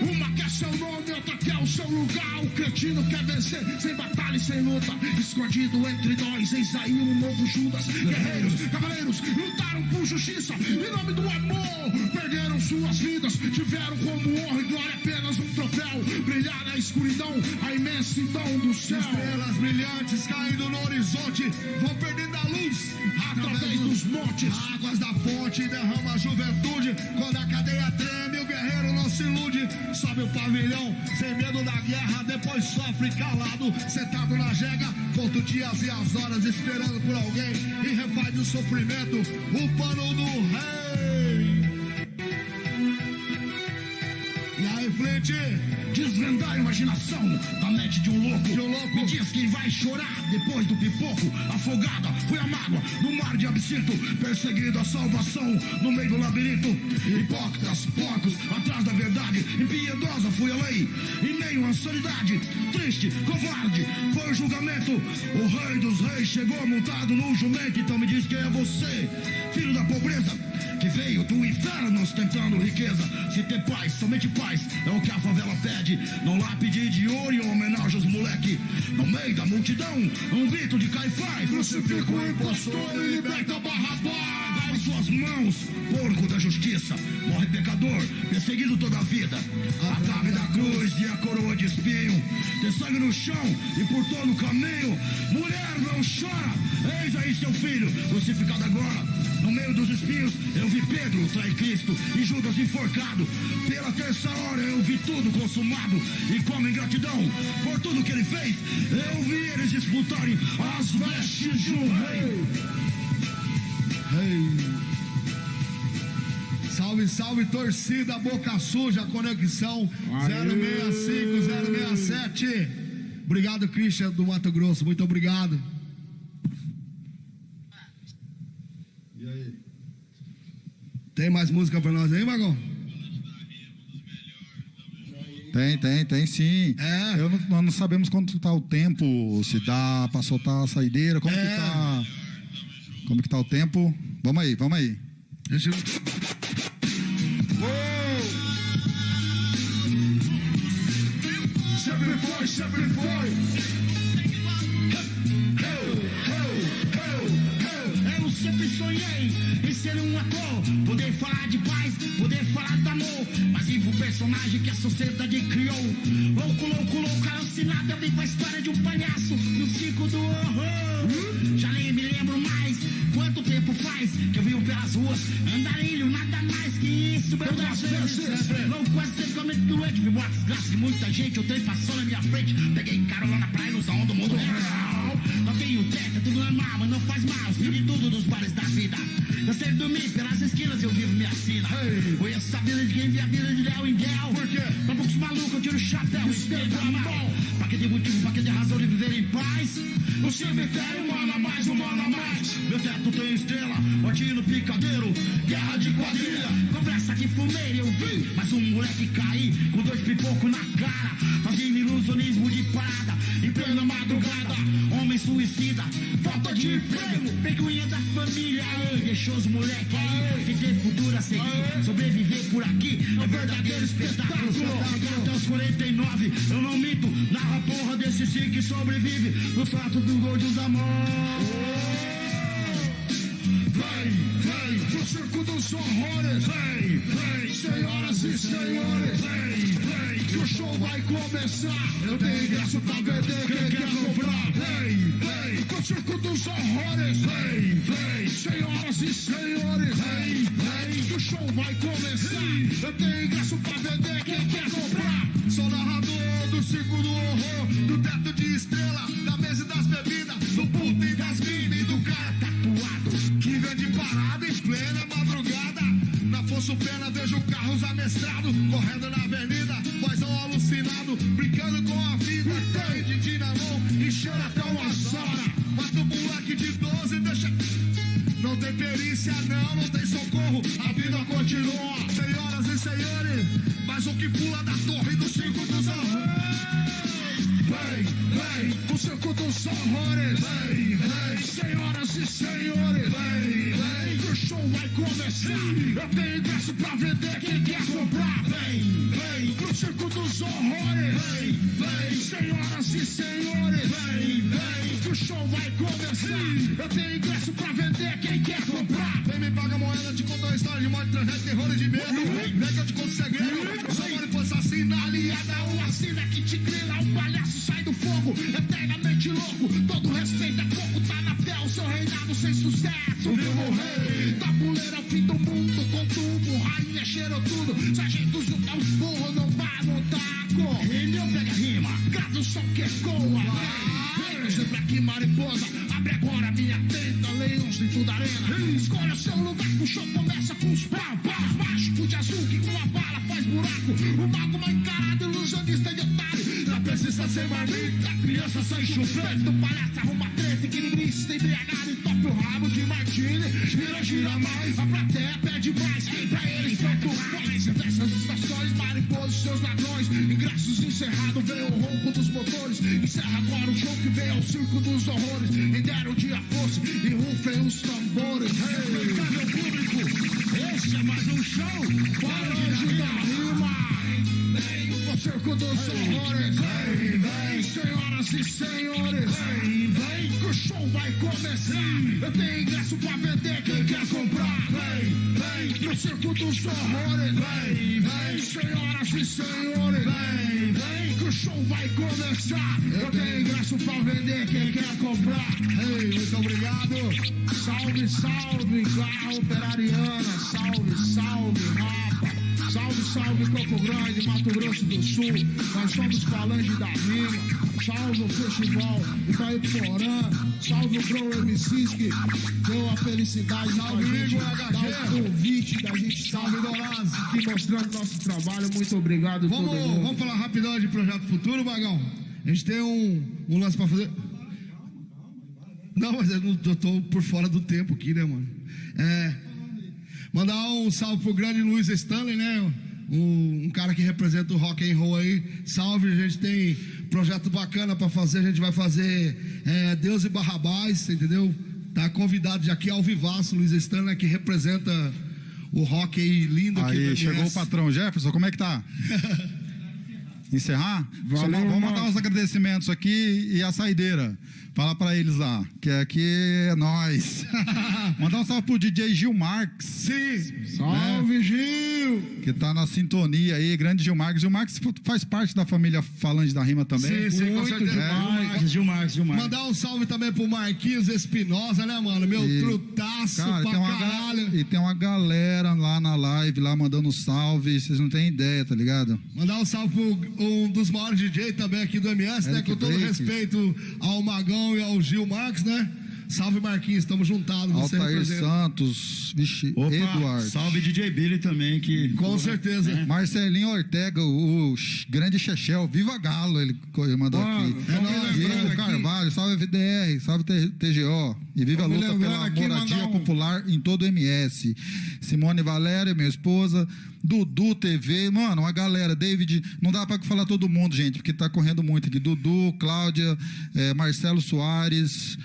Uma quer seu nome, outra quer o seu lugar. O cretino quer vencer sem batalha e sem luta. Escondido entre nós, eis aí um novo Judas. Guerreiros, cavaleiros, lutaram por justiça em nome do amor. Perderam suas vidas, tiveram como honra e glória apenas um troféu. Brilhar na escuridão, a imensidão do céu. Estrelas brilhantes caindo no horizonte vão perdendo a luz através dos montes. Águas da fonte derrama a juventude. Quando a cadeia treme, o guerreiro não se ilude. Sobe o pavilhão, sem medo da guerra, depois sofre calado, sentado na jega, conta os dias e as horas esperando por alguém e refaz o sofrimento, o pano do rei. E aí, Flint? Desvendar a imaginação da mente de um louco. Me diz quem vai chorar depois do pipoco. Afogada foi a mágoa no mar de absinto. Perseguido a salvação no meio do labirinto. Hipócritas, porcos, atrás da verdade. Impiedosa foi a lei, em meio à sanidade. Triste, covarde, foi o julgamento. O rei dos reis chegou montado no jumento. Então me diz quem é você, filho da pobreza, que veio do inferno ostentando riqueza. Se ter paz, somente paz, é o que a favela pede. Não lá pedir de ouro e homenagem aos moleque. No meio da multidão, um grito de Caifás. Crucifica o impostor e liberta Barrabás. Dá em suas mãos, porco da justiça. Morre pecador, perseguido toda a vida. A trave da cruz e a coroa de espinho. Tem sangue no chão e por todo o caminho. Mulher, não chora, eis aí seu filho, crucificado agora. No meio dos espinhos eu vi Pedro trair Cristo e Judas enforcado. Pela terça hora eu vi tudo consumado. E como ingratidão por tudo que ele fez, eu vi eles disputarem as vestes de um rei. Salve, salve, torcida Boca Suja, conexão 065-067. Obrigado, Christian do Mato Grosso, muito obrigado. E aí? Tem mais música pra nós aí, Magão? Tem sim. É. Nós não sabemos quanto tá o tempo, se dá pra soltar a saideira, como que tá o tempo. Vamos aí. Deixa eu... Sempre foi. Eu sempre sonhei em ser um ator, poder falar de paz, poder falar de amor. Mas vivo o personagem que a sociedade criou. Louco, alucinado, eu vim com a história de um palhaço no circo do horror. Já nem me lembro mais quanto tempo faz que eu vivo pelas ruas, andarilho, nada mais que isso. Eu gosto vezes, louco, quase sempre doente. Vi uma desgraça de muita gente, o trem passou na minha frente. Peguei carona na praia, ilusão do mundo real. Toquei o teto, tudo normal, mas não faz mal. Escrevi tudo dos bares da vida. Eu sei dormir pelas esquinas, eu vivo minha sina. Conheço a vida de quem vê a vida de Léo em Del. Por quê? Pra poucos malucos eu tiro o chapéu, espelho da mão. Pra que ter motivo, pra que ter razão de viver em paz. No cemitério, mano a mais, humano a mais. Meu teto tem estrela, botinho no picadeiro. Guerra de quadrilha, conversa que fumeira. Eu vi, mas um moleque cair com 2 pipocos na cara. Fazendo ilusionismo de parada, em plena madrugada. Homem suicida, falta de emprego, vergonha da família. Aí, deixou os moleque aí, sem ter futuro a seguir. Sobreviver por aqui é verdadeiro espetáculo. Cheguei até os 49, eu não minto. Narra a porra desse sim que sobrevive nos fatos do gordo da morte. Vem, pro circo dos horrores. Vem, senhoras e senhores. Vem, que o show vai começar. Eu tenho ingresso pra vender, quem quer comprar? Vem, pro circo dos horrores. Vem, senhoras e senhores. Vem, que o show vai começar. Eu tenho ingresso pra vender, quem quer comprar? Sou narrador do circo do horror, do teto de estrela, da mesa e das bebidas, do puto e das minas e do cara tatuado que vende parada em plena madrugada. Na Fosso Pena vejo carros amestrados correndo na avenida, vozão alucinado, brincando com a vida. Tem Didi na mão e cheira até uma sora. Mata o moleque de 12 deixa... Não tem tem perícia, não tem socorro. A vida continua, senhoras e senhores. Mas o que pula da torre do circo dos horrores. Vem, o circo dos horrores. Vem, senhoras e senhores. Vem, que o show vai começar. Eu tenho ingresso pra vender, quem quer comprar. Vem, pro circo dos horrores. Vem, senhoras e senhores. Vem, que o show vai começar. Eu tenho ingresso pra vender, quem quer comprar. Vem, me paga moeda, te conta uma história de morte, trajeto, terror e de medo. Vem que eu te conto segredo. Só mole foi assassina, aliada ou assina que te grila. Um palhaço sai do fogo, eternamente louco. Todo respeito é pouco, tá na fé, o seu reinado sem sucesso. Viu morrer, tabuleiro é o fim do mundo. Com tubo, rainha cheirou tudo. Sargento junta os burros, não vai no taco. Rima ou pega rima, grava o som que ecoa. Vem, sempre aqui mariposa. Abre agora minha tenda, leões dentro da arena. Escolha o seu lugar, o show começa com os pau. Mágico de azul que com a bala faz buraco. O mago mal encarado, ilusionista de otário. Na presença sem marmita, criança sem chupeta. O palhaço arruma treta, que ninguém está embriagado. E toca o rabo de martini, gira mais. A plateia pede mais, pra eles tanto faz. Dessas estações, mariposas, seus ladrões. Ingressos encerrados, vem o ronco dos motores. Encerra agora o show que vem ao circo dos horrores. E deram o dia fosse e rufem os tambores. Respeitar meu público, esse é mais um show. Falange da rima. O circo dos horrores. Vem, senhoras e senhores. Vem, que o show vai começar. Eu tenho ingresso pra vender, quem quer comprar. Vem, pro circo dos horrores. Vem, senhoras e senhores. Vem, que o show vai começar. Eu tenho ingresso pra vender, quem quer comprar. Muito obrigado. Salve, salve, Garra Operariana. Salve, Rapa. Salve, Campo Grande, Mato Grosso do Sul. Nós somos Falange da Rima. Salve o Festival Itaiporã. Salve o Grow MCs que deu a felicidade. Salve, Igor HG. O convite da gente. Salve, Doraz. Aqui mostrando nosso trabalho. Muito obrigado. Vamos falar rapidão de Projeto Futuro, Magão. A gente tem um lance pra fazer. Não, mas eu tô por fora do tempo aqui, né, mano? Mandar um salve pro grande Luiz Stanley, né? Um cara que representa o rock and roll aí. Salve, a gente tem projeto bacana pra fazer. A gente vai fazer Deus e Barrabás, entendeu? Tá convidado já aqui ao vivaço, Luiz Stanley, que representa o rock aí lindo aqui. Aí, chegou o patrão Jefferson, como é que tá? Encerrar? Valeu, vamos mandar uns agradecimentos aqui e a saideira. Fala pra eles lá, que aqui é nós. Mandar um salve pro DJ Gil Marques. Sim. Salve, Gil! Que tá na sintonia aí, grande Gil Marques. Gil Marques faz parte da família Falange da Rima também. Sim, com certeza. Gil Marques. Mandar um salve também pro Marquinhos Espinosa, né, mano? Meu trutaço, cara, pra caralho. E tem uma galera lá na live, lá mandando salve. Vocês não têm ideia, tá ligado? Mandar um salve pro um dos maiores DJ também aqui do MS, né? Com todo respeito ao Magão e ao Gil Marques, né? Salve, Marquinhos, estamos juntados. Altair Santos, vixe, Eduardo. Salve DJ Billy também, que... Com certeza. Marcelinho Ortega, o grande Chechel, Viva Galo, ele mandou aqui. Diego Carvalho, salve VDR, salve TGO. E viva a luta pela moradia popular em todo o MS. Simone Valéria, minha esposa. Dudu TV, mano, uma galera. David, não dá pra falar todo mundo, gente, porque tá correndo muito aqui. Dudu, Cláudia, Marcelo Soares...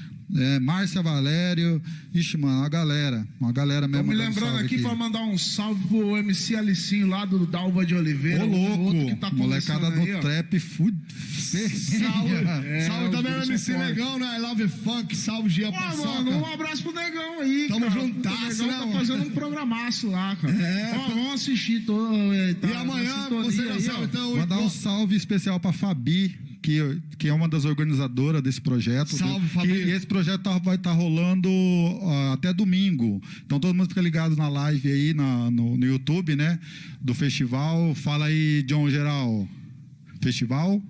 Márcia Valério, ixi, mano, uma galera mesmo. Tô me lembrando aqui pra mandar um salve pro MC Alicinho lá do Dalva de Oliveira. Ô, louco, que tá molecada do aí, trap salve também o MC Negão, né? I Love Funk, salve Gia Paçoca. Mano, um abraço pro Negão aí, tamo juntasso, né? Tá fazendo um programaço lá, cara. Vamos assistir todo. E amanhã, você já sabe, então. Mandar um salve especial pra Fabi, que é uma das organizadoras desse projeto. Salve, Fabi. E esse projeto vai estar rolando até domingo. Então todo mundo fica ligado na live aí no YouTube, né? Do festival. Fala aí, John Geral. Festival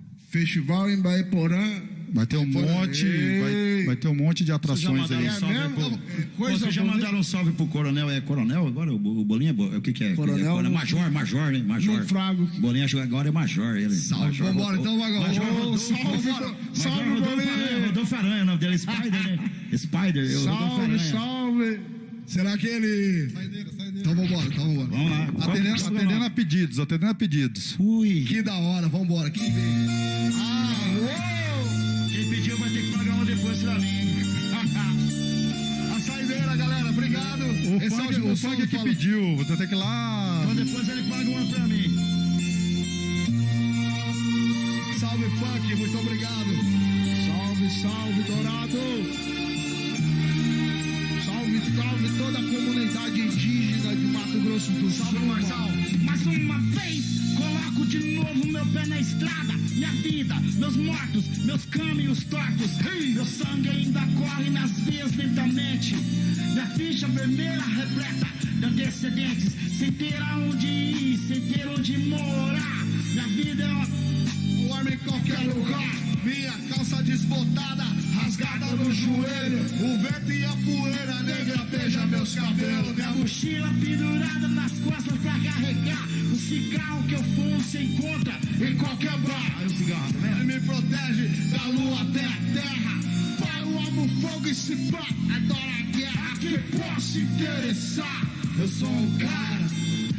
em Baiporã. Vai ter um monte, vai ter um monte de atrações aí. Vocês já mandaram um salve pro Coronel? É Coronel agora? O Bolinha? O que é? Coronel? Major, né? Major. No Frago. Bolinha agora é Major. Ele. Salve, vambora então, Magão. Salve, Bolinha. Rodolfo Aranha, o nome dele é Spider, né? Spider. Salve. Será que ele... Saideira. Então vambora. Vamos lá. Atendendo a pedidos. Ui. Que da hora, vambora. Quem vem? Quem pediu vai ter que pagar uma depois pra mim. A saideira, galera, obrigado. O funk que pediu, você tem que ir lá. Então depois ele paga uma pra mim. Salve, funk, muito obrigado. Salve, Dourado. Salve toda a comunidade indígena de Mato Grosso do Sul. Salve, Marçal. Mais uma vez, coloco de novo meu pé na estrada. Minha vida, meus mortos, meus caminhos tortos. Meu sangue ainda corre nas veias lentamente. Minha ficha vermelha repleta de antecedentes. Sem ter aonde ir, sem ter onde morar. Minha vida é Um homem em qualquer lugar. Minha calça desbotada, rasgada no joelho. O vento e a poeira negra beija meus cabelos. minha mochila pendurada nas costas pra carregar. O cigarro que eu fumo se encontra em qualquer bar. Aí o cigarro, né? Ele me protege da lua até a terra. Pai, eu amo fogo e se pá, adoro a guerra. A quem posso interessar? Eu sou um cara.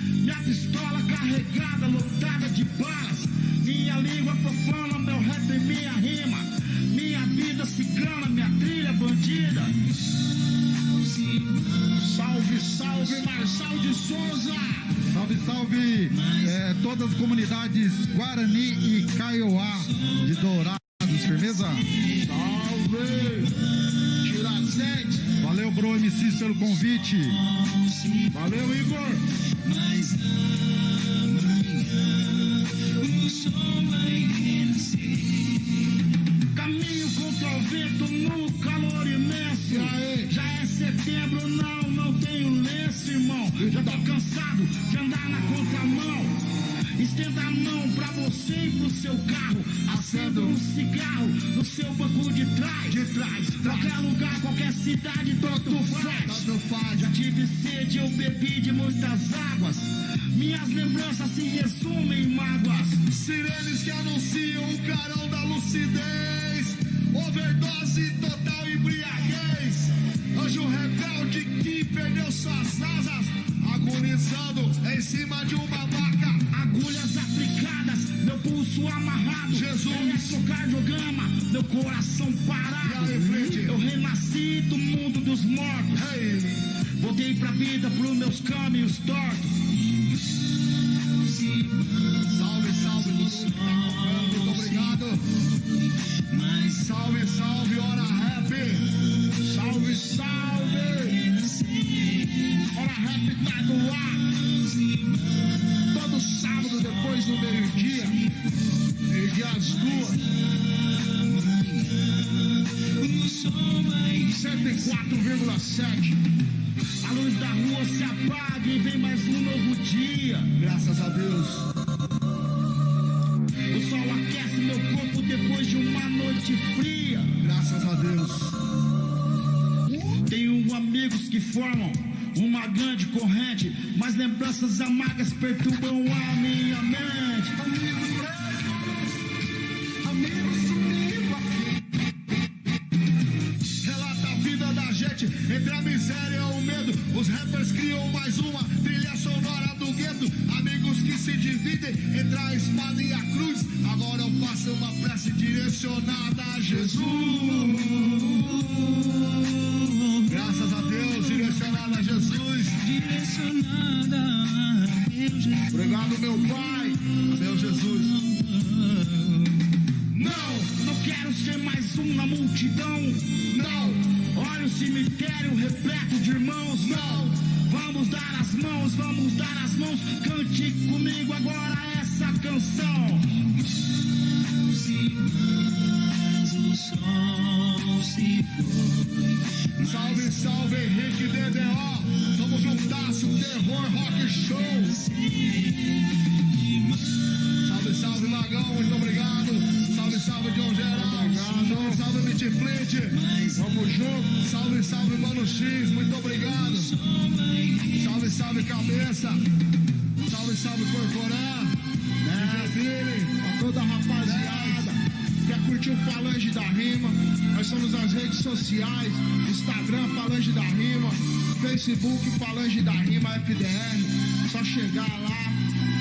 Minha pistola carregada, lotada de balas. Minha língua profana, meu rap e minha rima. Minha vida cigana, minha trilha bandida. Salve, Marçal de Souza. Salve, todas as comunidades Guarani e Kaiowá de Dourados, firmeza? Salve, Tirazete. Valeu, Bro MCs, pelo convite. Valeu, Igor. Caminho contra o vento no calor imenso. Já é setembro, não tenho lenço, irmão. Já tô cansado de andar na contramão. Estenda a mão pra você e pro seu carro. Acenda um cigarro no seu banco de trás. Qualquer lugar, qualquer cidade, tanto faz. Já tive sede, eu bebi de muitas águas. Minhas lembranças se resumem em mágoas. Sirenes que anunciam o clarão da lucidez. Overdose, total embriaguez. Anjo rebelde que perdeu suas asas, agonizando em cima de uma vaca. Agulhas aplicadas, meu pulso amarrado. Jesus, eletrocardiograma, meu coração parado. Eu renasci do mundo dos mortos. Voltei pra vida pros meus caminhos tortos. Salve, muito obrigado. Salve, hora rap. Salve. Hora rap tá no ar. Todo sábado depois do meio-dia às 2. 104,7. A luz da rua se apaga e vem mais um novo dia. Graças a Deus. O sol aquece meu corpo depois de uma noite fria. Graças a Deus. Tenho amigos que formam uma grande corrente, mas lembranças amargas perturbam a minha mente. Amigos comigo. Relata a vida da gente entre a miséria e o medo. Os rappers criam mais uma trilha sonora do gueto. Amigos que se dividem entre a espada e a cruz. Agora eu faço uma prece direcionada a Jesus. Graças a Deus, direcionada a Jesus. Direcionada a meu Jesus. Obrigado, meu Pai, a meu Jesus. Não quero ser mais um na multidão. Não, olha o cemitério repleto de irmãos. Não, vamos dar as mãos. Cante comigo agora essa canção. O sol se foi. Salve, Henrique DDO. Tamo juntasso, terror, rock show. Salve, Magão, muito obrigado. Salve, John Geraldo. Salve, Mitiflete. Vamos junto. Salve, Mano X, muito obrigado. Salve, Cabeça. Salve, Corporã. A toda a rapaziada que curtiu o Falange da Rima. Nós somos nas redes sociais, Instagram Falange da Rima, Facebook Falange da Rima FDR. Só chegar lá,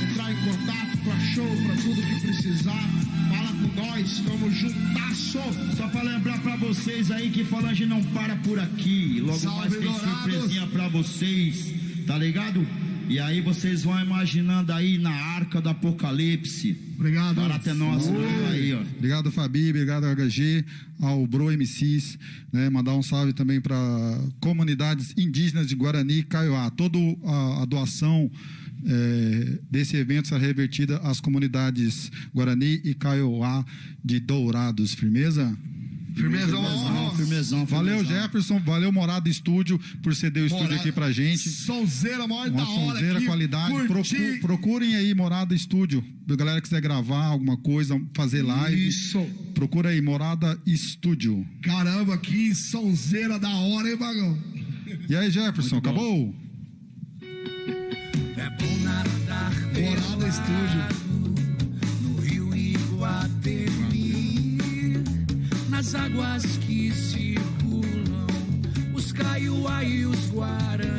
entrar em contato pra show, pra tudo que precisar. Fala com nós, vamos juntasso. Só pra lembrar pra vocês aí que Falange não para por aqui. Logo Salve, mais tem Dourados. surpresinha pra vocês, tá ligado? E aí vocês vão imaginando aí na Arca do Apocalipse. Obrigado. Barato é nosso, aí, ó. Obrigado, Fabi, obrigado, HG, ao Bro MCs, né? Mandar um salve também para comunidades indígenas de Guarani e Kaiowá. Toda a doação desse evento será revertida às comunidades Guarani e Kaiowá de Dourados. Firmeza? Firmezão. Valeu, Jefferson. Valeu, Morada Estúdio, por ceder o estúdio aqui pra gente. Sonzeira, maior da hora. Sonzeira, aqui. qualidade. Curti. Procurem aí Morada Estúdio. Se a galera quiser gravar alguma coisa, fazer live. Isso. Procura aí, Morada Estúdio. Caramba, que sonzeira da hora, hein, Bagão? E aí, Jefferson, acabou? É bom nadar Morada Estúdio. no rio Iguatemi, nas águas que circulam, os Kaiowá e os Guarani.